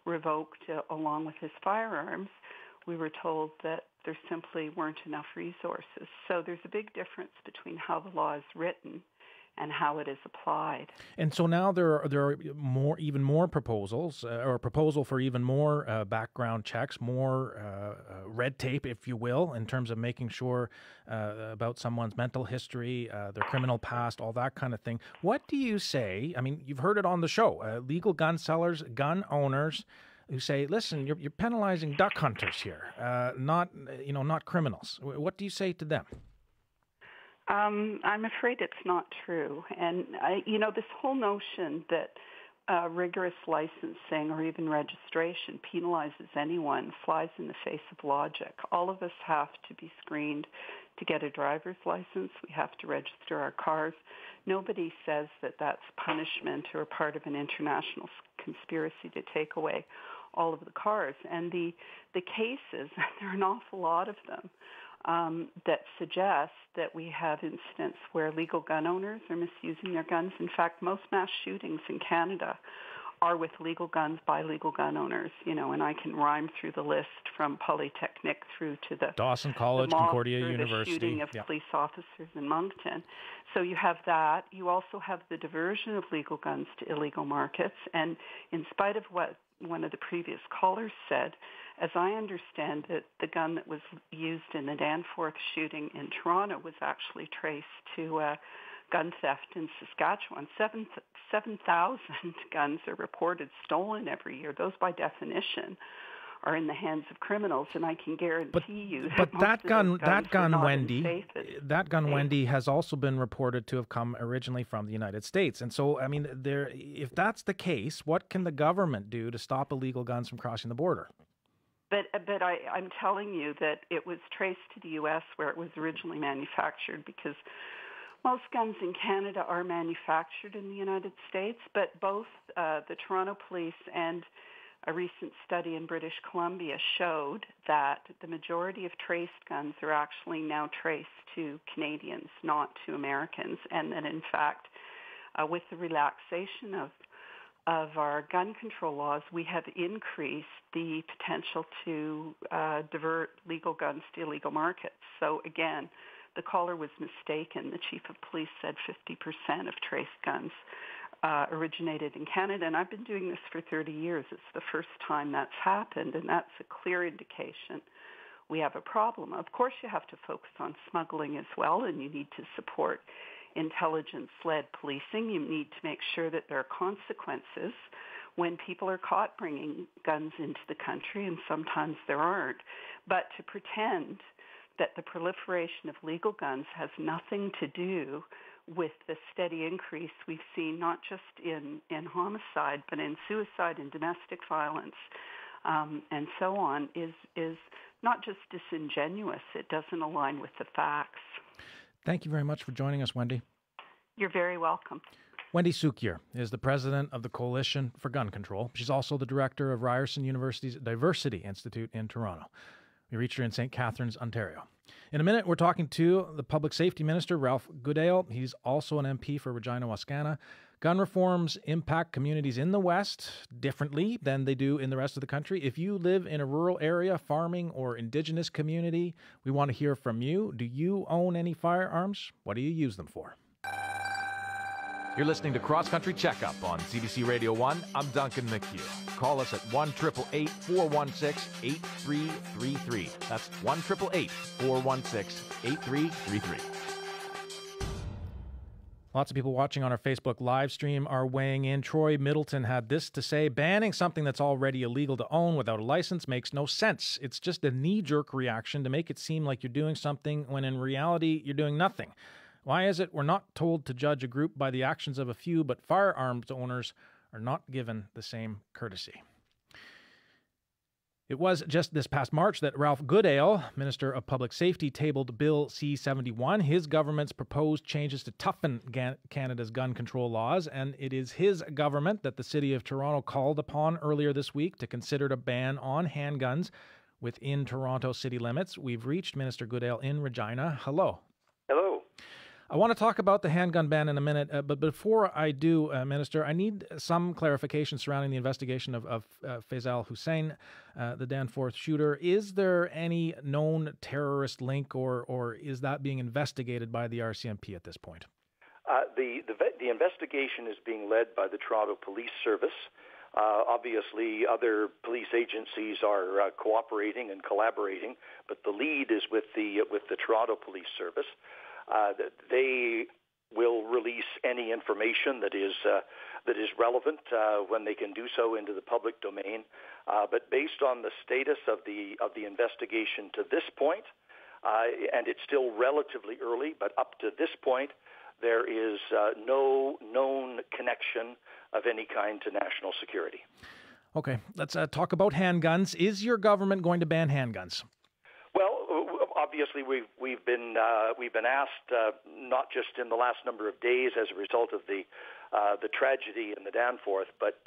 revoked along with his firearms, we were told that there simply weren't enough resources. So there's a big difference between how the law is written and how it is applied. And so now there are even more proposals, or a proposal for even more background checks, more red tape, if you will, in terms of making sure about someone's mental history, their criminal past, all that kind of thing. What do you say? I mean, you've heard it on the show. Legal gun sellers, gun owners who say, listen, you're penalizing duck hunters here, not criminals. What do you say to them? I'm afraid it's not true. And, this whole notion that rigorous licensing or even registration penalizes anyone flies in the face of logic. All of us have to be screened to get a driver's license. We have to register our cars. Nobody says that that's punishment or part of an international conspiracy to take away all of the cars. And the cases, there are an awful lot of them, that suggest that we have instances where legal gun owners are misusing their guns. In fact, most mass shootings in Canada are with legal guns by legal gun owners, and I can rhyme through the list from Polytechnic through to the Dawson College, the Concordia the University. shooting of police officers in Moncton. So you have that. You also have the diversion of legal guns to illegal markets. And in spite of what one of the previous callers said, as I understand it, the gun that was used in the Danforth shooting in Toronto was actually traced to gun theft in Saskatchewan. 7,000 guns are reported stolen every year. Those, by definition, are in the hands of criminals, and I can guarantee you. But that gun, Wendy, Wendy, has also been reported to have come originally from the United States. And so, I mean, if that's the case, what can the government do to stop illegal guns from crossing the border? But I'm telling you that it was traced to the U.S. where it was originally manufactured, because most guns in Canada are manufactured in the United States, but both the Toronto Police and a recent study in British Columbia showed that the majority of traced guns are actually now traced to Canadians, not to Americans, and that in fact, with the relaxation of our gun control laws, we have increased the potential to divert legal guns to illegal markets. So again, the caller was mistaken. The chief of police said 50% of traced guns originated in Canada, and I've been doing this for 30 years. It's the first time that's happened, and that's a clear indication we have a problem. Of course, you have to focus on smuggling as well, and you need to support intelligence-led policing. You need to make sure that there are consequences when people are caught bringing guns into the country, and sometimes there aren't. But to pretend that the proliferation of legal guns has nothing to do with the steady increase we've seen, not just in homicide, but in suicide and domestic violence, and so on, is not just disingenuous. It doesn't align with the facts. Thank you very much for joining us, Wendy. You're very welcome. Wendy Sukier is the president of the Coalition for Gun Control. She's also the director of Ryerson University's Diversity Institute in Toronto. We reached her in St. Catharines, Ontario. In a minute, we're talking to the Public Safety Minister, Ralph Goodale. He's also an MP for Regina-Wascana. Gun reforms impact communities in the West differently than they do in the rest of the country. If you live in a rural area, farming, or Indigenous community, we want to hear from you. Do you own any firearms? What do you use them for? You're listening to Cross Country Checkup on CBC Radio 1. I'm Duncan McCue. Call us at 1-888-416-8333. That's 1-888-416-8333. Lots of people watching on our Facebook live stream are weighing in. Troy Middleton had this to say: banning something that's already illegal to own without a license makes no sense. It's just a knee-jerk reaction to make it seem like you're doing something when in reality you're doing nothing. Why is it we're not told to judge a group by the actions of a few, but firearms owners are not given the same courtesy? It was just this past March that Ralph Goodale, Minister of Public Safety, tabled Bill C-71, his government's proposed changes to toughen Canada's gun control laws, and it is his government that the City of Toronto called upon earlier this week to consider a ban on handguns within Toronto city limits. We've reached Minister Goodale in Regina. Hello. Hello. I want to talk about the handgun ban in a minute, but before I do, Minister, I need some clarification surrounding the investigation of Faisal Hussein, the Danforth shooter. Is there any known terrorist link, or is that being investigated by the RCMP at this point? The investigation is being led by the Toronto Police Service. Obviously, other police agencies are cooperating and collaborating, but the lead is with the Toronto Police Service. They will release any information that is relevant when they can do so into the public domain. But based on the status of the investigation to this point, and it's still relatively early, but up to this point, there is no known connection of any kind to national security. Okay, let's talk about handguns. Is your government going to ban handguns? Well, obviously, we've been asked not just in the last number of days as a result of the tragedy in the Danforth, but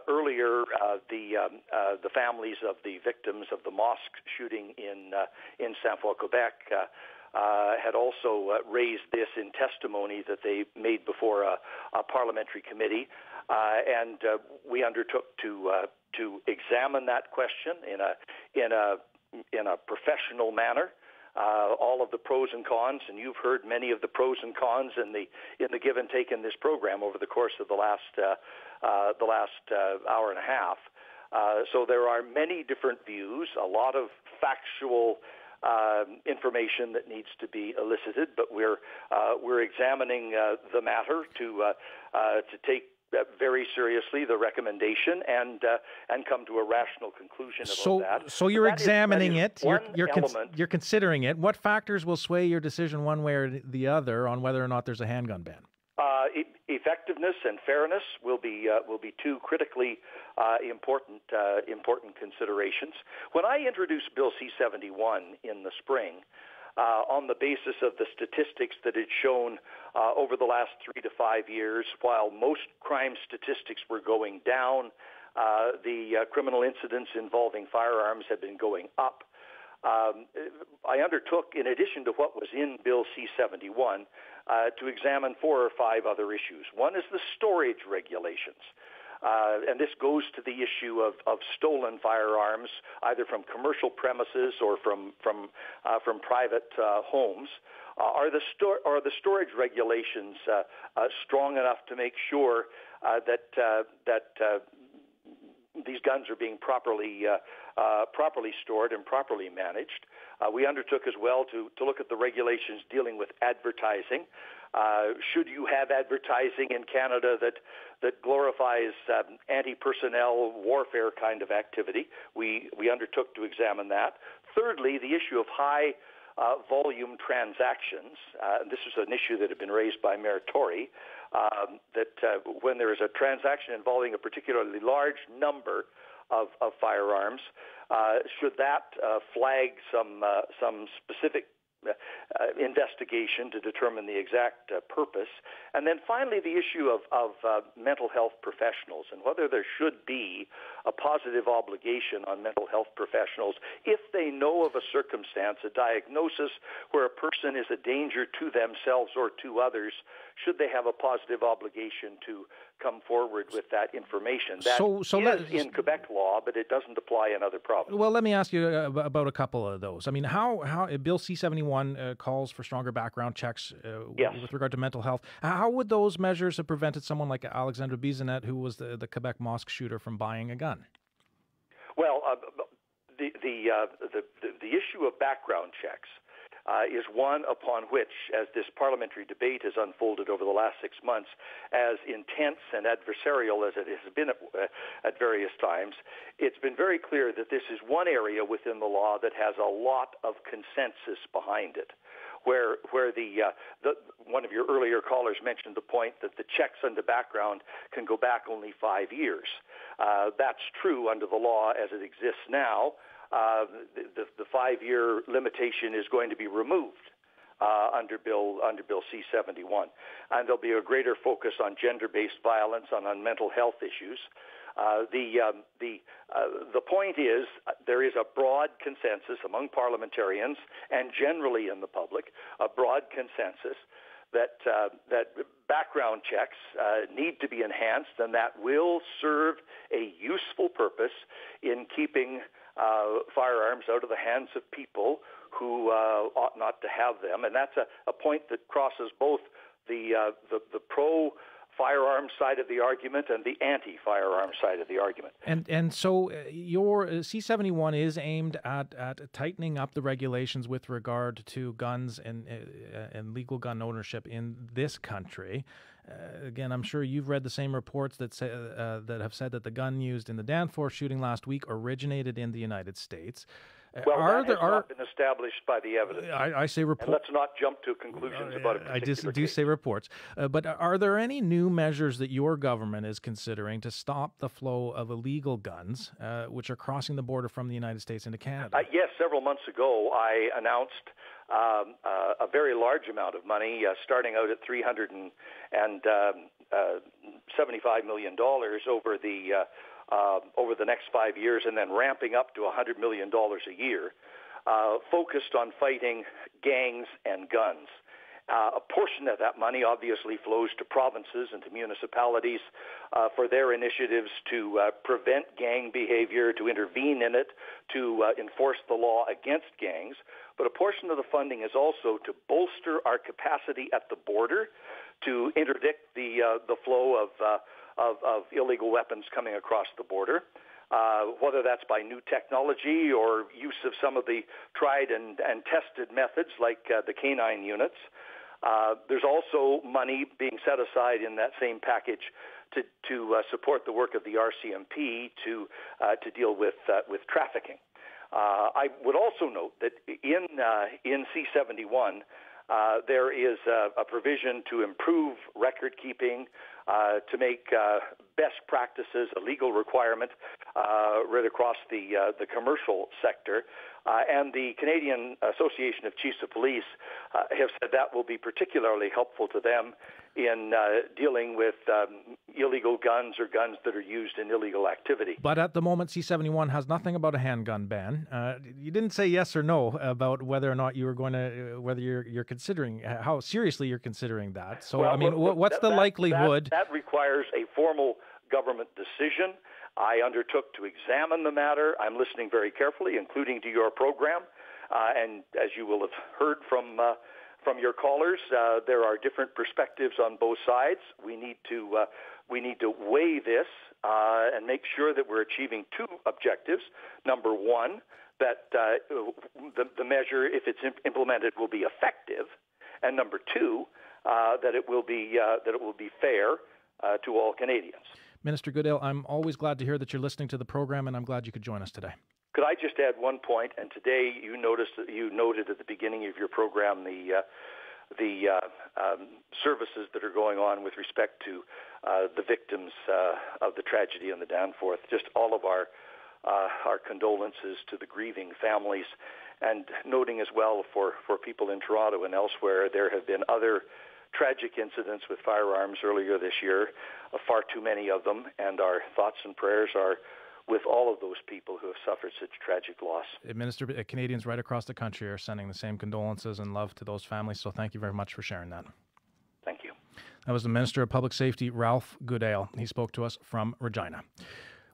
earlier the families of the victims of the mosque shooting in Saint-Foy, Quebec, had also raised this in testimony that they made before a parliamentary committee, and we undertook to examine that question in a professional manner, all of the pros and cons, and you've heard many of the pros and cons in the give and take in this program over the course of the last hour and a half. So there are many different views, a lot of factual information that needs to be elicited, but we're examining the matter to take very seriously the recommendation and come to a rational conclusion about that. So you're examining it. You're considering it. What factors will sway your decision one way or the other on whether or not there's a handgun ban? Effectiveness and fairness will be two critically important considerations. When I introduced Bill C-71 in the spring, on the basis of the statistics that had shown over the last 3 to 5 years, while most crime statistics were going down, the criminal incidents involving firearms had been going up. I undertook, in addition to what was in Bill C-71, to examine 4 or 5 other issues. One is the storage regulations. And this goes to the issue of stolen firearms, either from commercial premises or from private homes. Are the storage regulations strong enough to make sure that these guns are being properly stored and properly managed? We undertook as well to look at the regulations dealing with advertising. Should you have advertising in Canada that glorifies anti-personnel warfare kind of activity? We undertook to examine that. Thirdly, the issue of high volume transactions. This is an issue that had been raised by Mayor Tory, that when there is a transaction involving a particularly large number of firearms, should that flag some specific investigation to determine the exact purpose? And then finally, the issue of mental health professionals and whether there should be a positive obligation on mental health professionals if they know of a circumstance, a diagnosis where a person is a danger to themselves or to others. Should they have a positive obligation to come forward with that information? That is in Quebec law, but it doesn't apply in other provinces. Well, let me ask you about a couple of those. I mean, how Bill C-71 calls for stronger background checks with regard to mental health. How would those measures have prevented someone like Alexandre Bissonnette, who was the Quebec mosque shooter, from buying a gun? Well, the issue of background checks is one upon which, as this parliamentary debate has unfolded over the last 6 months, as intense and adversarial as it has been at various times, it's been very clear that this is one area within the law that has a lot of consensus behind it. where one of your earlier callers mentioned the point that the checks on the background can go back only 5 years. That's true under the law as it exists now. The 5-year limitation is going to be removed under Bill C-71, and there'll be a greater focus on gender-based violence and on mental health issues. The point is there is a broad consensus among parliamentarians and generally in the public, a broad consensus that background checks need to be enhanced, and that will serve a useful purpose in keeping firearms out of the hands of people who ought not to have them. And that's a point that crosses both the pro-firearm side of the argument and the anti-firearm side of the argument. And so your C-71 is aimed at tightening up the regulations with regard to guns and legal gun ownership in this country. Again, I'm sure you've read the same reports that say, that have said that the gun used in the Danforth shooting last week originated in the United States. Well, that has not been established by the evidence. I say reports. And let's not jump to conclusions about a particular I do say reports. But are there any new measures that your government is considering to stop the flow of illegal guns, which are crossing the border from the United States into Canada? Yes, several months ago, I announced a very large amount of money, starting out at $375 million over the next 5 years, and then ramping up to $100 million a year, focused on fighting gangs and guns. A portion of that money obviously flows to provinces and to municipalities for their initiatives to prevent gang behavior, to intervene in it, to enforce the law against gangs. But a portion of the funding is also to bolster our capacity at the border to interdict the flow of illegal weapons coming across the border, whether that's by new technology or use of some of the tried and tested methods like the canine units. There's also money being set aside in that same package to support the work of the RCMP to deal with trafficking. I would also note that in C-71 there is a provision to improve record keeping, to make best practices a legal requirement right across the commercial sector. And the Canadian Association of Chiefs of Police have said that will be particularly helpful to them in dealing with illegal guns or guns that are used in illegal activity. But at the moment, C-71 has nothing about a handgun ban. You didn't say yes or no about whether or not you were going to, whether you're considering, how seriously you're considering that. So, well, I mean, what's the likelihood? That requires a formal government decision. I undertook to examine the matter. I'm listening very carefully, including to your program. And as you will have heard from your callers, there are different perspectives on both sides. We need to weigh this and make sure that we're achieving two objectives. Number one, that the measure, if it's implemented, will be effective, and number two, that it will be fair to all Canadians. Minister Goodale, I'm always glad to hear that you're listening to the program, and I'm glad you could join us today. Could I just add one point? And today you noted at the beginning of your program the services that are going on with respect to the victims of the tragedy in the Danforth. Just all of our condolences to the grieving families, and noting as well for people in Toronto and elsewhere, there have been other tragic incidents with firearms earlier this year, far too many of them, and our thoughts and prayers are with all of those people who have suffered such tragic loss. Minister, Canadians right across the country are sending the same condolences and love to those families, so thank you very much for sharing that. Thank you. That was the Minister of Public Safety, Ralph Goodale. He spoke to us from Regina.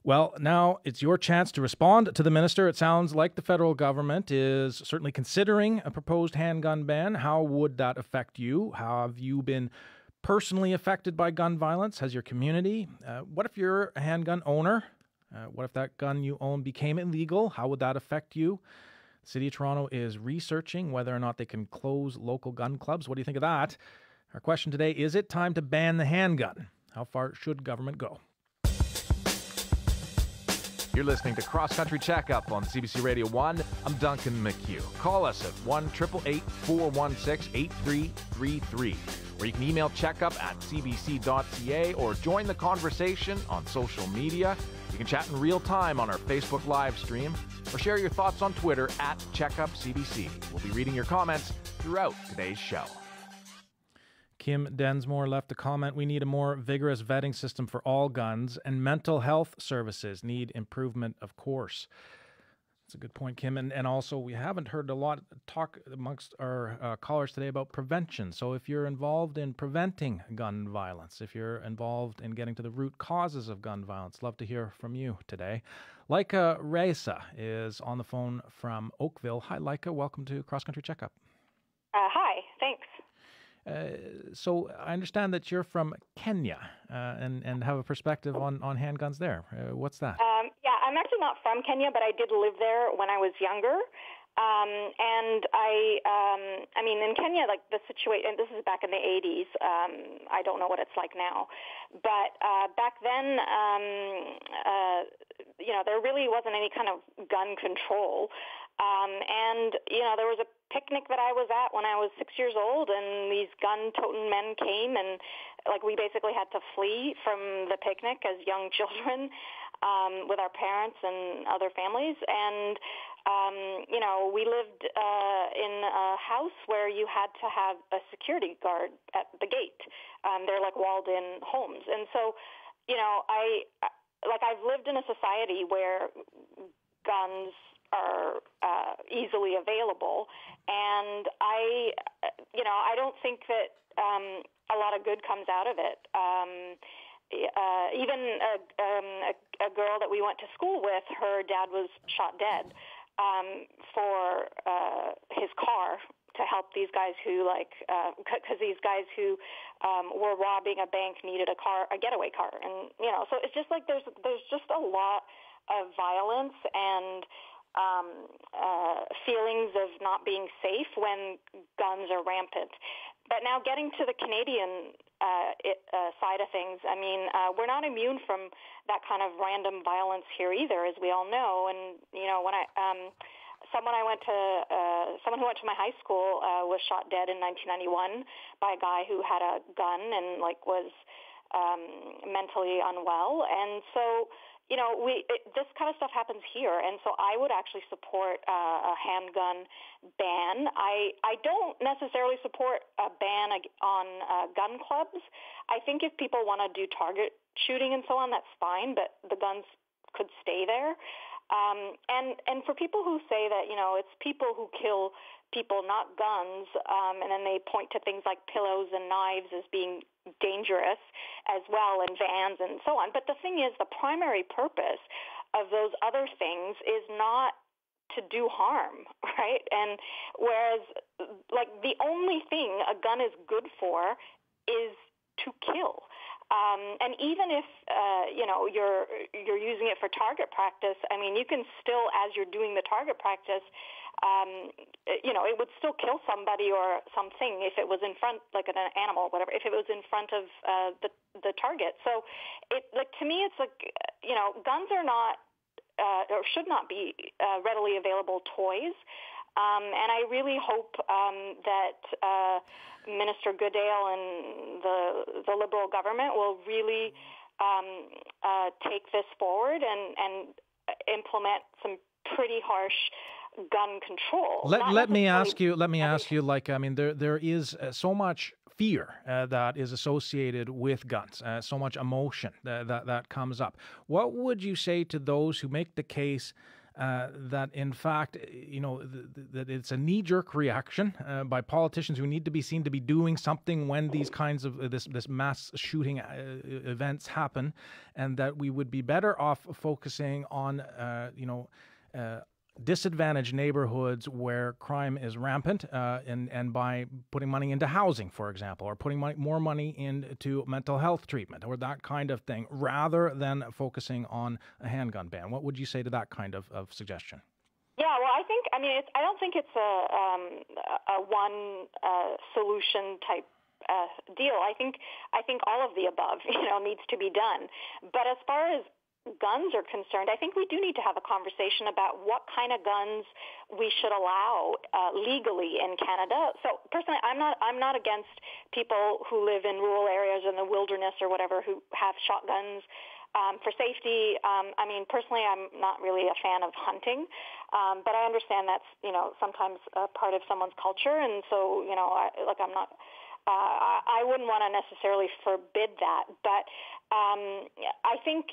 Well, now it's your chance to respond to the minister. It sounds like the federal government is certainly considering a proposed handgun ban. How would that affect you? How have you been personally affected by gun violence? Has your community? What if you're a handgun owner? What if that gun you own became illegal? How would that affect you? The City of Toronto is researching whether or not they can close local gun clubs. What do you think of that? Our question today, is it time to ban the handgun? How far should government go? You're listening to Cross Country Checkup on CBC Radio 1. I'm Duncan McCue. Call us at 1-888-416-8333, or you can email checkup@cbc.ca or join the conversation on social media. You can chat in real time on our Facebook live stream or share your thoughts on Twitter @CheckupCBC. We'll be reading your comments throughout today's show. Kim Densmore left a comment. We need a more vigorous vetting system for all guns, and mental health services need improvement, of course. That's a good point, Kim. And also, we haven't heard a lot talk amongst our callers today about prevention. So if you're involved in preventing gun violence, if you're involved in getting to the root causes of gun violence, love to hear from you today. Laika Reza is on the phone from Oakville. Hi, Laika. Welcome to Cross Country Checkup. Hi, thanks. So I understand that you're from Kenya and have a perspective on handguns there. What's that? Yeah, I'm actually not from Kenya, but I did live there when I was younger. And I mean, in Kenya, like the situation, and this is back in the 80s, I don't know what it's like now, but back then, there really wasn't any kind of gun control. And, there was a picnic that I was at when I was 6 years old, and these gun-toting men came, and, we basically had to flee from the picnic as young children with our parents and other families. And, we lived in a house where you had to have a security guard at the gate. They're like walled-in homes. And so, I've lived in a society where guns are easily available, and I don't think that a lot of good comes out of it. Even a girl that we went to school with, her dad was shot dead for his car to help these guys who because these guys who were robbing a bank needed a getaway car, and so it's just like there's just a lot of violence and feelings of not being safe when guns are rampant. But now getting to the Canadian side of things, I mean, we're not immune from that kind of random violence here either, as we all know. And when someone who went to my high school was shot dead in 1991 by a guy who had a gun and was mentally unwell, and so. This kind of stuff happens here, and so I would actually support a handgun ban. I don't necessarily support a ban on gun clubs. I think if people want to do target shooting and so on, that's fine, but the guns could stay there. And for people who say that, it's people who kill people, not guns, and then they point to things like pillows and knives as being dangerous as well, and vans and so on. But the thing is, the primary purpose of those other things is not to do harm, right? And whereas, the only thing a gun is good for is to kill. And even if you're using it for target practice, I mean, you can still, as you're doing the target practice, it would still kill somebody or something if it was in front, like an animal, whatever, if it was in front of the target. So, to me, it's guns are not or should not be readily available toys. And I really hope that Minister Goodale and the Liberal government will really take this forward and implement some pretty harsh gun control. Let me ask you, there is so much fear that is associated with guns, so much emotion that comes up. What would you say to those who make the case that in fact, that it's a knee-jerk reaction by politicians who need to be seen to be doing something when these kinds of this mass shooting events happen, and that we would be better off focusing on disadvantaged neighborhoods where crime is rampant, and by putting money into housing, for example, or putting more money into mental health treatment or that kind of thing, rather than focusing on a handgun ban? What would you say to that kind of suggestion? Yeah, well, I don't think it's a one solution type deal. I think all of the above, needs to be done. But as far as guns are concerned, I think we do need to have a conversation about what kind of guns we should allow legally in Canada. So personally, I'm not against people who live in rural areas in the wilderness or whatever who have shotguns for safety. I mean, personally, I'm not really a fan of hunting, but I understand that's sometimes a part of someone's culture, and so I wouldn't want to necessarily forbid that, but I think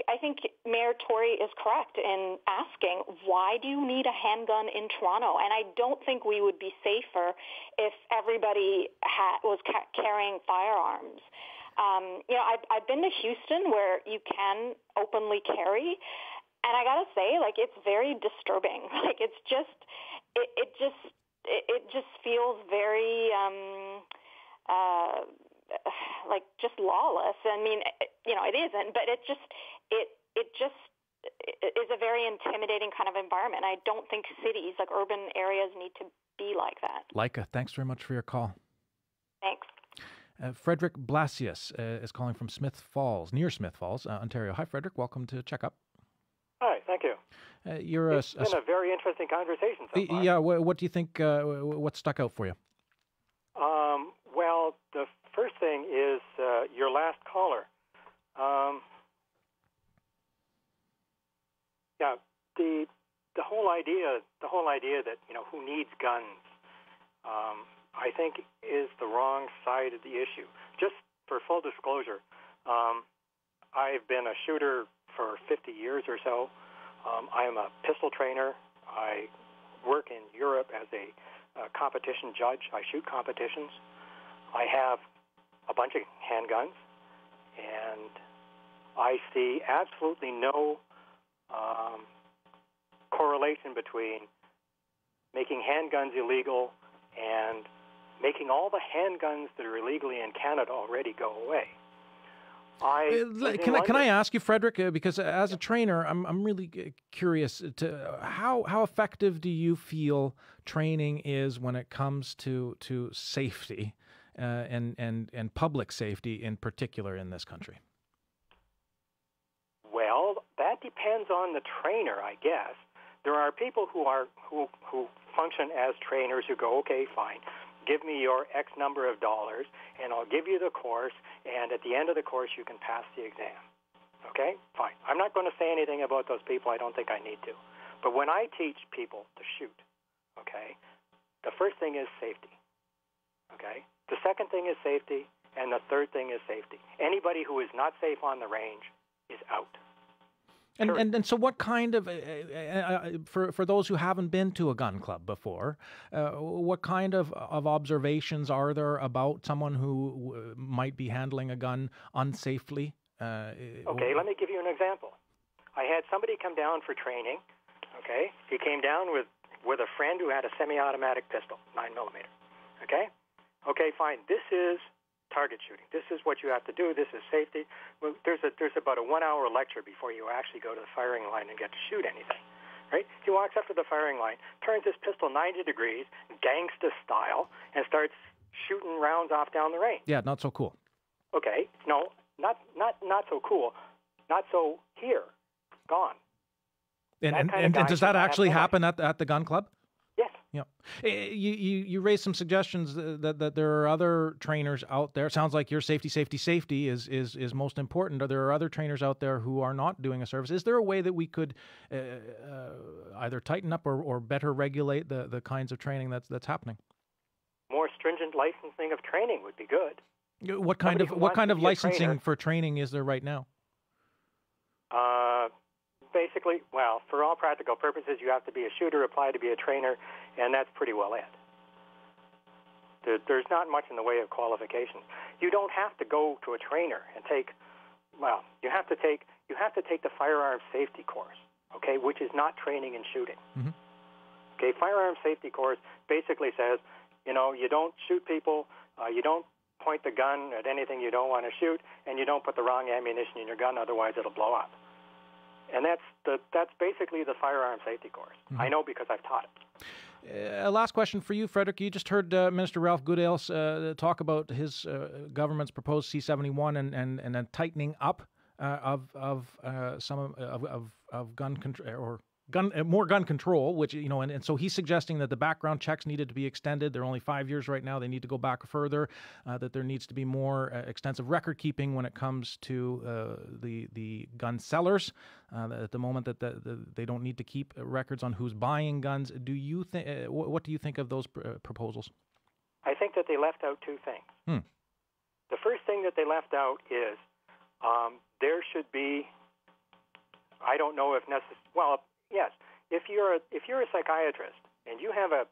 Mayor Tory is correct in asking, why do you need a handgun in Toronto? And I don't think we would be safer if everybody was carrying firearms. I've been to Houston where you can openly carry, and I gotta say, it's very disturbing. It just feels very just lawless. I mean, it isn't, but it just is a very intimidating kind of environment. I don't think cities, urban areas, need to be like that. Leica, thanks very much for your call. Thanks. Frederick Blasius is calling from Smith Falls, near Smith Falls, Ontario. Hi, Frederick. Welcome to Checkup. Hi, thank you. It's been a very interesting conversation so far. Yeah, what do you think, what stuck out for you? Well, the first thing is your last caller. The whole idea that who needs guns, I think is the wrong side of the issue. Just for full disclosure, I've been a shooter for 50 years or so. I am a pistol trainer. I work in Europe as a competition judge. I shoot competitions. I have a bunch of handguns, and I see absolutely no correlation between making handguns illegal and making all the handguns that are illegally in Canada already go away. Can I ask you, Frederick, because as a trainer, I'm really curious to how effective do you feel training is when it comes to safety and public safety in particular in this country? Well, that depends on the trainer, I guess. There are people who function as trainers who go, okay, fine, give me your X number of dollars, and I'll give you the course, and at the end of the course, you can pass the exam. Okay? Fine. I'm not going to say anything about those people. I don't think I need to. But when I teach people to shoot, okay, the first thing is safety. Okay? The second thing is safety, and the third thing is safety. Anybody who is not safe on the range is out. And so what kind of, for those who haven't been to a gun club before, what kind of observations are there about someone who might be handling a gun unsafely? Okay, let me give you an example. I had somebody come down for training, okay? He came down with a friend who had a semi-automatic pistol, 9mm, okay? Okay, fine. This is target shooting. This is what you have to do. This is safety. Well, there's about a 1-hour lecture before you actually go to the firing line and get to shoot anything, right? He walks up to the firing line, turns his pistol 90 degrees, gangsta style, and starts shooting rounds off down the range. Yeah, not so cool. Okay, no, not so cool, not so here, gone. And does that actually happen at the gun club? Yes. Yeah. You raised some suggestions that there are other trainers out there. It sounds like your safety is most important. Are there other trainers out there who are not doing a service? Is there a way that we could either tighten up or better regulate the kinds of training that's happening? More stringent licensing of training would be good. What kind of licensing for training is there right now? Basically, well, for all practical purposes, you have to be a shooter, apply to be a trainer, and that's pretty well it. There's not much in the way of qualifications. You don't have to go to a trainer and you have to take the firearms safety course, okay, which is not training in shooting. Mm-hmm. Okay, firearms safety course basically says, you don't shoot people, you don't point the gun at anything you don't want to shoot, and you don't put the wrong ammunition in your gun, otherwise it'll blow up. And that's basically the firearm safety course. Mm-hmm. I know because I've taught it. Last question for you, Frederick. You just heard Minister Ralph Goodale's talk about his government's proposed C-71 and tightening up of gun control or more gun control, which, and so he's suggesting that the background checks needed to be extended. They're only 5 years right now. They need to go back further, that there needs to be more extensive record keeping when it comes to the gun sellers. At the moment that they don't need to keep records on who's buying guns. Do you think? What do you think of those proposals? I think that they left out two things. The first thing that they left out is there should be, I don't know if necessary, well, yes, if you're a psychiatrist and you have a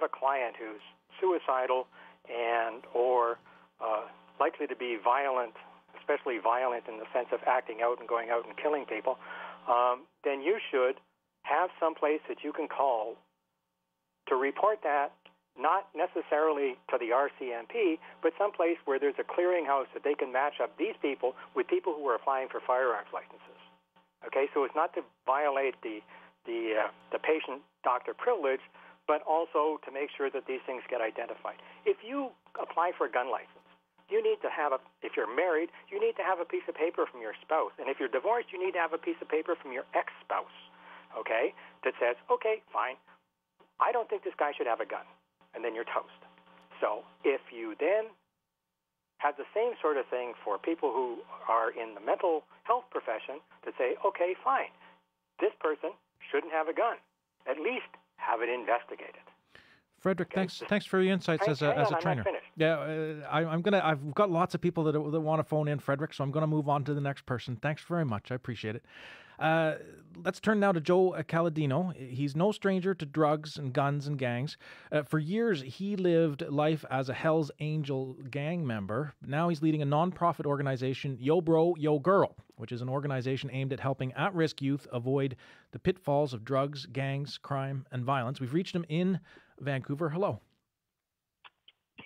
client who's suicidal or likely to be violent, especially violent in the sense of acting out and going out and killing people, then you should have some place that you can call to report that, not necessarily to the RCMP, but someplace where there's a clearinghouse that they can match up these people with people who are applying for firearms licenses. Okay, so it's not to violate the patient-doctor privilege, but also to make sure that these things get identified. If you apply for a gun license, you need to have if you're married, you need to have a piece of paper from your spouse. And if you're divorced, you need to have a piece of paper from your ex-spouse, okay, that says, okay, fine, I don't think this guy should have a gun. And then you're toast. So if you then have the same sort of thing for people who are in the mental health profession to say, okay, fine, this person shouldn't have a gun. At least have it investigated. Frederick, thanks for your insights as a trainer. Yeah, I've got lots of people that want to phone in, Frederick, so I'm going to move on to the next person. Thanks very much. I appreciate it. Let's turn now to Joe Caladino. He's no stranger to drugs and guns and gangs. For years, he lived life as a Hells Angel gang member. Now he's leading a nonprofit organization, Yo Bro, Yo Girl, which is an organization aimed at helping at-risk youth avoid the pitfalls of drugs, gangs, crime, and violence. We've reached him in Vancouver. Hello.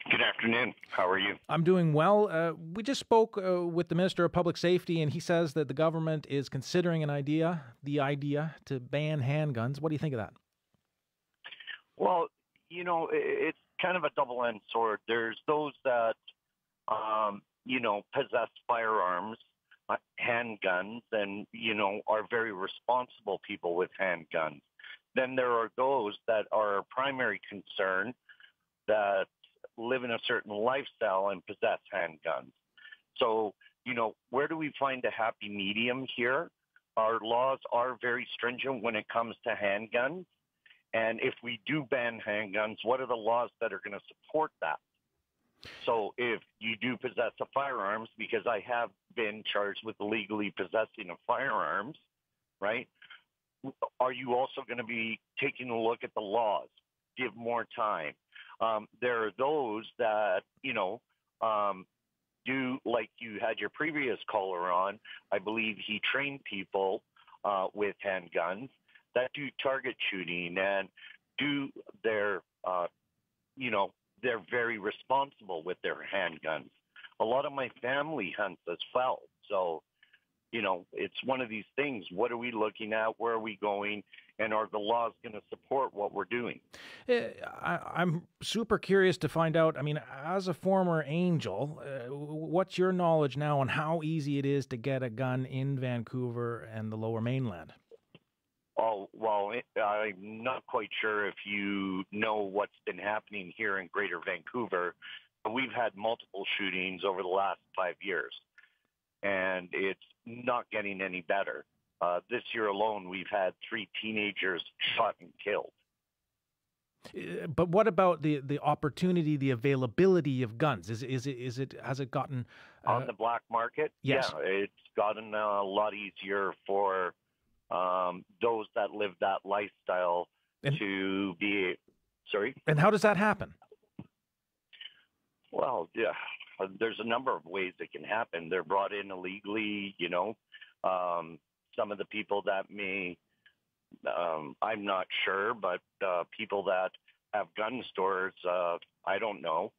Good afternoon. How are you? I'm doing well. We just spoke with the Minister of Public Safety, and he says that the government is considering the idea to ban handguns. What do you think of that? Well, it's kind of a double-edged sword. There's those that, possess firearms, handguns, and, are very responsible people with handguns. Then there are those that are primary concern that live in a certain lifestyle and possess handguns. So, where do we find a happy medium here? Our laws are very stringent when it comes to handguns. And if we do ban handguns, what are the laws that are going to support that? So if you do possess a firearms, because I have been charged with illegally possessing of firearms, right? Are you also going to be taking a look at the laws? Give more time. There are those that, do, like you had your previous caller on, I believe he trained people with handguns that do target shooting and do their, they're very responsible with their handguns. A lot of my family hunts as well. So, it's one of these things. What are we looking at? Where are we going? And are the laws going to support what we're doing? I'm super curious to find out, as a former Angel, what's your knowledge now on how easy it is to get a gun in Vancouver and the Lower Mainland? Oh, well, I'm not quite sure if you know what's been happening here in Greater Vancouver. We've had multiple shootings over the last 5 years, and it's not getting any better. This year alone, we've had 3 teenagers shot and killed. But what about the opportunity, the availability of guns? Has it gotten on the black market? Yes. Yeah, it's gotten a lot easier for those that live that lifestyle to be. Sorry. And how does that happen? Well, yeah, there's a number of ways it can happen. They're brought in illegally, some of the people that may, I'm not sure, but people that have gun stores, I don't know,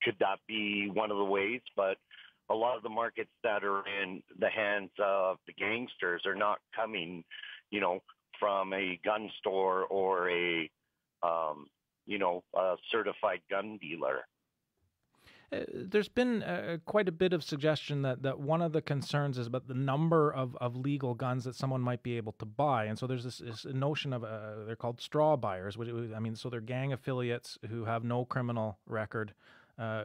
could that be one of the ways? But a lot of the markets that are in the hands of the gangsters are not coming, from a gun store or a certified gun dealer. There's been quite a bit of suggestion that one of the concerns is about the number of legal guns that someone might be able to buy. And so there's this notion of, they're called straw buyers, so they're gang affiliates who have no criminal record,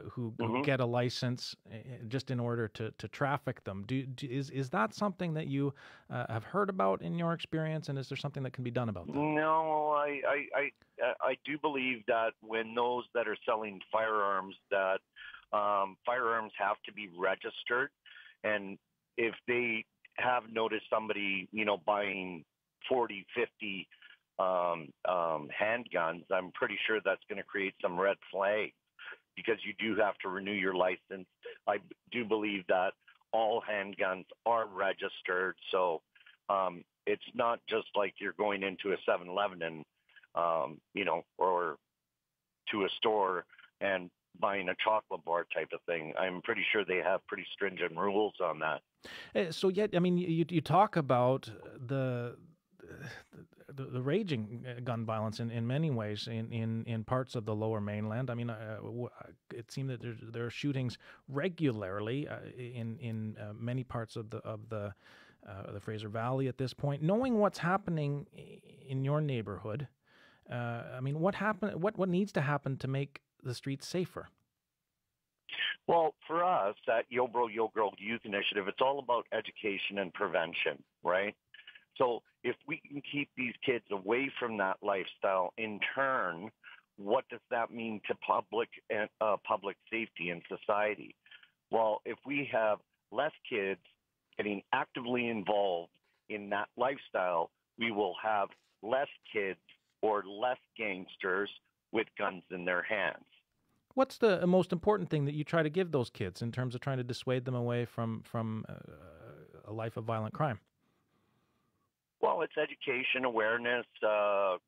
who get a license just in order to traffic them. Is that something that you have heard about in your experience, and is there something that can be done about that? No, I do believe that when those that are selling firearms, that firearms have to be registered, and if they have noticed somebody, buying 40, 50 handguns, I'm pretty sure that's going to create some red flags, because you do have to renew your license. I do believe that all handguns are registered, so it's not just like you're going into a 7-Eleven and, or to a store and buying a chocolate bar type of thing. I'm pretty sure they have pretty stringent rules on that. So yet, you talk about the raging gun violence in many ways in parts of the Lower Mainland. It seemed that there are shootings regularly in many parts of the Fraser Valley at this point. Knowing what's happening in your neighborhood, what needs to happen to make the streets safer? Well, for us at Yo Bro, Yo Girl Youth Initiative, it's all about education and prevention, right? So if we can keep these kids away from that lifestyle, in turn, what does that mean to public safety in society? Well, if we have less kids getting actively involved in that lifestyle, we will have less kids or less gangsters with guns in their hands. What's the most important thing that you try to give those kids in terms of trying to dissuade them away from a life of violent crime? Well, it's education, awareness,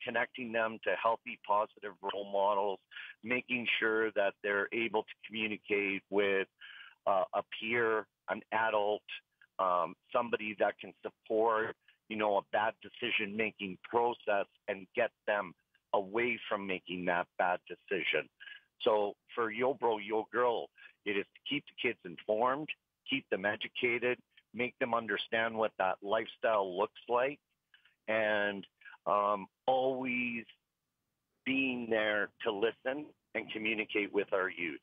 connecting them to healthy, positive role models, making sure that they're able to communicate with a peer, an adult, somebody that can support, a bad decision-making process and get them away from making that bad decision. So for Yo Bro, Yo Girl, it is to keep the kids informed, keep them educated, make them understand what that lifestyle looks like, and always being there to listen and communicate with our youth.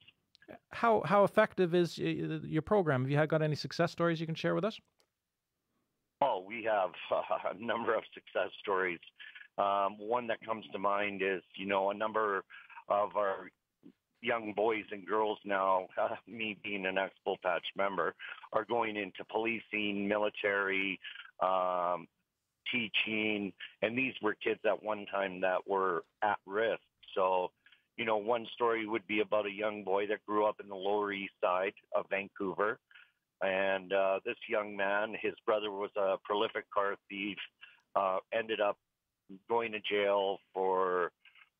How effective is your program? Have you got any success stories you can share with us? Oh, we have a number of success stories. One that comes to mind is, a number of our young boys and girls now, me being an ex-Bull Patch member, are going into policing, military, teaching, and these were kids at one time that were at risk. So, one story would be about a young boy that grew up in the Lower East Side of Vancouver, and this young man, his brother was a prolific car thief, ended up going to jail for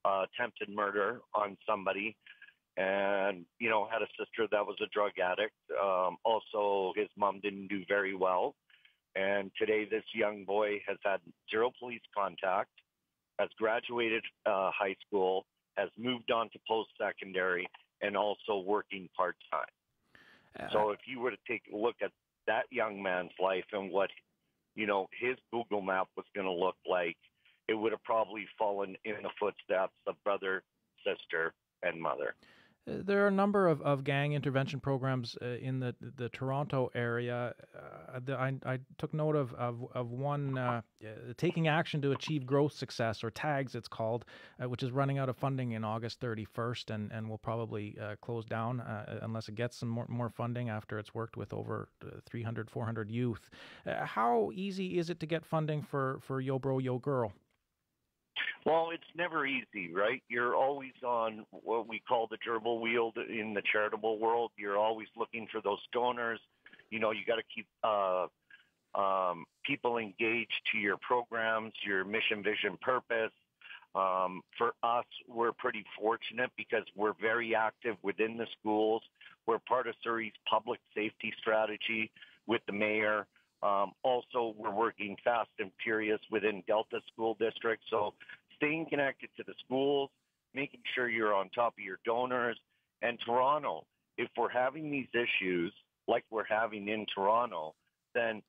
attempted murder on somebody, and, had a sister that was a drug addict. Also, his mom didn't do very well. And today this young boy has had zero police contact, has graduated high school, has moved on to post-secondary, and also working part-time. So if you were to take a look at that young man's life and what, his Google map was going to look like, it would have probably fallen in the footsteps of brother, sister, and mother. There are a number of gang intervention programs in the Toronto area. I took note of one, Taking Action to Achieve Growth Success, or TAGS it's called, which is running out of funding in August 31st and will probably close down unless it gets some more funding after it's worked with over 300, 400 youth. How easy is it to get funding for Yo Bro, Yo Girl? Well, it's never easy, right? You're always on what we call the gerbil wheel in the charitable world. You're always looking for those donors. You got to keep people engaged to your programs, your mission, vision, purpose. For us, we're pretty fortunate because we're very active within the schools. We're part of Surrey's public safety strategy with the mayor. Also, we're working fast and furious within Delta School District. So staying connected to the schools, making sure you're on top of your donors. And Toronto if we're having these issues like we're having in Toronto, then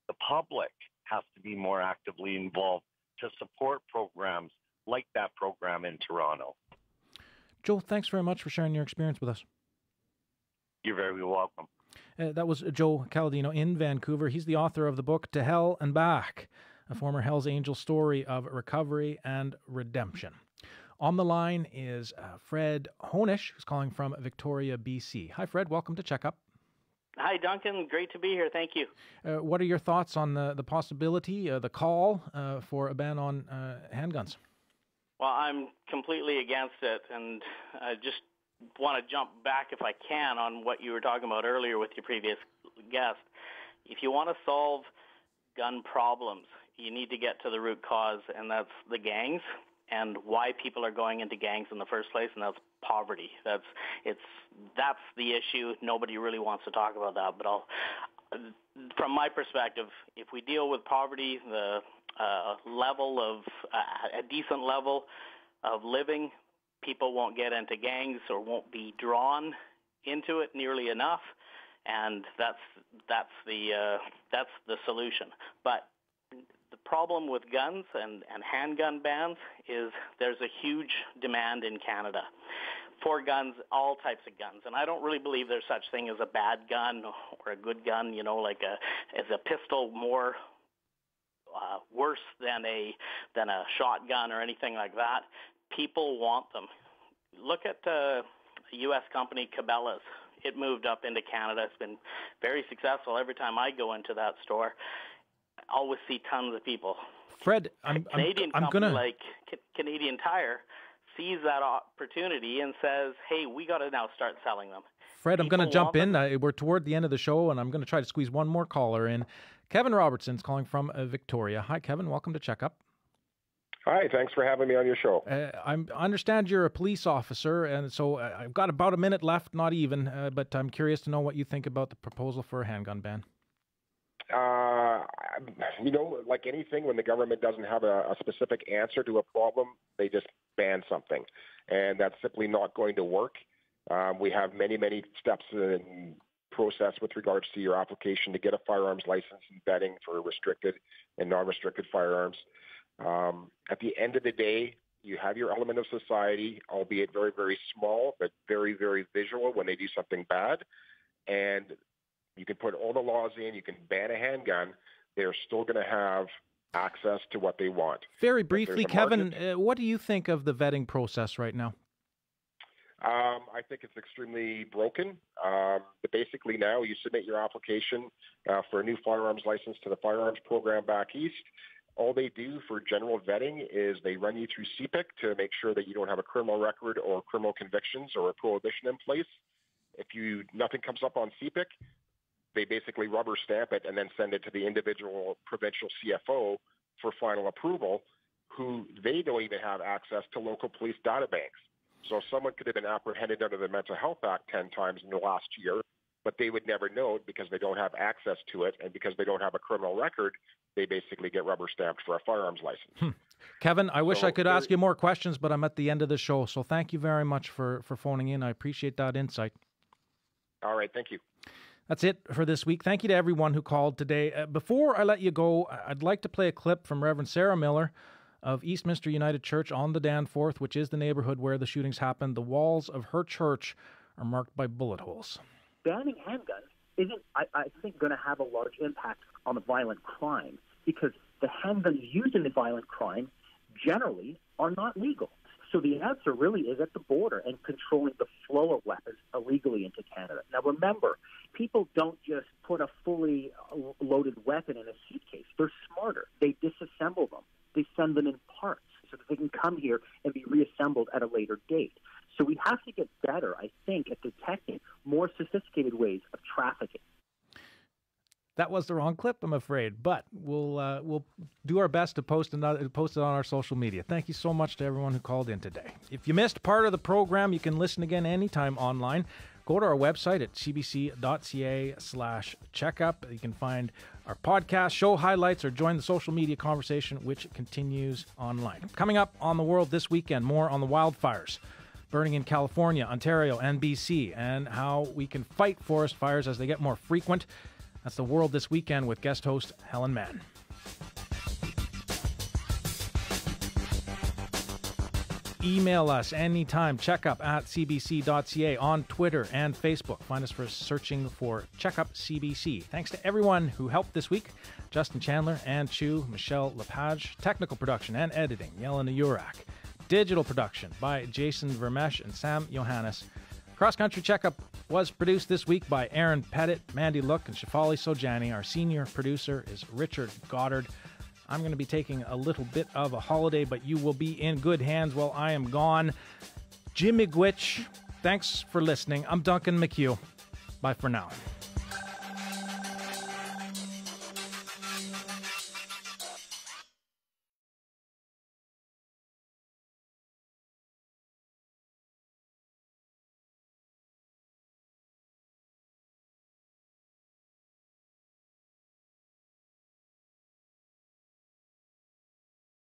the public has to be more actively involved to support programs like that program in Toronto. Joe, thanks very much for sharing your experience with us. You're very welcome. That was Joe Caladino in Vancouver. He's the author of the book To Hell and Back, a former Hells Angel story of recovery and redemption. On the line is Fred Honish, who's calling from Victoria, BC. Hi, Fred. Welcome to Checkup. Hi, Duncan. Great to be here. Thank you. What are your thoughts on the possibility, the call for a ban on handguns? Well, I'm completely against it, and I just want to jump back, if I can, on what you were talking about earlier with your previous guest. If you want to solve gun problems, you need to get to the root cause, and that's the gangs and why people are going into gangs in the first place, and that's poverty. That's the issue. Nobody really wants to talk about that, but from my perspective, if we deal with poverty, the level of a decent level of living, people won't get into gangs or won't be drawn into it nearly enough, and that's the solution. But the problem with guns and handgun bans is there's a huge demand in Canada for guns, all types of guns. And I don't really believe there's such thing as a bad gun or a good gun, like is a pistol more worse than a shotgun or anything like that. People want them. Look at a U.S. company, Cabela's. It moved up into Canada. It's been very successful. Every time I go into that store, I always see tons of people. Fred, Canadian company like Canadian Tire sees that opportunity and says, hey, we got to now start selling them. Fred, I'm going to jump in. We're toward the end of the show, and I'm going to try to squeeze one more caller in. Kevin Robertson's calling from Victoria. Hi, Kevin. Welcome to Checkup. Hi, thanks for having me on your show. I understand you're a police officer, and so I've got about a minute left, not even, but I'm curious to know what you think about the proposal for a handgun ban. Like anything, when the government doesn't have a specific answer to a problem, they just ban something. And that's simply not going to work. We have many, many steps in process with regards to your application to get a firearms license and vetting for restricted and non-restricted firearms. At the end of the day, you have your element of society, albeit very, very small, but very, very visual when they do something bad. And you can put all the laws in, you can ban a handgun, they're still going to have access to what they want. Very briefly, Kevin, what do you think of the vetting process right now? I think it's extremely broken. But basically now you submit your application for a new firearms license to the firearms program back east. All they do for general vetting is they run you through CPIC to make sure that you don't have a criminal record or criminal convictions or a prohibition in place. If nothing comes up on CPIC, they basically rubber stamp it and then send it to the individual provincial CFO for final approval, who they don't even have access to local police data banks. So someone could have been apprehended under the Mental Health Act 10 times in the last year, but they would never know it because they don't have access to it, and because they don't have a criminal record, they basically get rubber stamped for a firearms license. Kevin, I wish I could ask you more questions, but I'm at the end of the show. So thank you very much for phoning in. I appreciate that insight. All right, thank you. That's it for this week. Thank you to everyone who called today. Before I let you go, I'd like to play a clip from Reverend Sarah Miller of Eastminster United Church on the Danforth, which is the neighborhood where the shootings happened. The walls of her church are marked by bullet holes. Banning handguns isn't, I think, going to have a large impact on the violent crime, because the handguns used in the violent crime generally are not legal. So the answer really is at the border and controlling the flow of weapons illegally into Canada. Now remember, people don't just put a fully loaded weapon in a suitcase. They're smarter. They disassemble them. They send them in parts so that they can come here and be reassembled at a later date. So we have to get better, I think, at detecting more sophisticated ways of trafficking. That was the wrong clip, I'm afraid, but we'll do our best to post it on our social media. Thank you so much to everyone who called in today. If you missed part of the program, you can listen again anytime online. Go to our website at cbc.ca/checkup. You can find our podcast, show highlights, or join the social media conversation, which continues online. Coming up on The World this weekend, more on the wildfires. burning in California, Ontario, and BC, and how we can fight forest fires as they get more frequent. That's The World This Weekend with guest host Helen Mann. Email us anytime, checkup@cbc.ca, on Twitter and Facebook. Find us for searching for Checkup CBC. Thanks to everyone who helped this week. Justin Chandler, Ann Chu, Michelle Lepage. Technical production and editing, Yelena Urak. Digital production by Jason Vermesh and Sam Johannes. Cross Country Checkup was produced this week by Aaron Pettit, Mandy Look, and Shafali Sojani. Our senior producer is Richard Goddard. I'm going to be taking a little bit of a holiday, but you will be in good hands while I am gone. Jimmy Gwitch, thanks for listening. I'm Duncan McCue. Bye for now.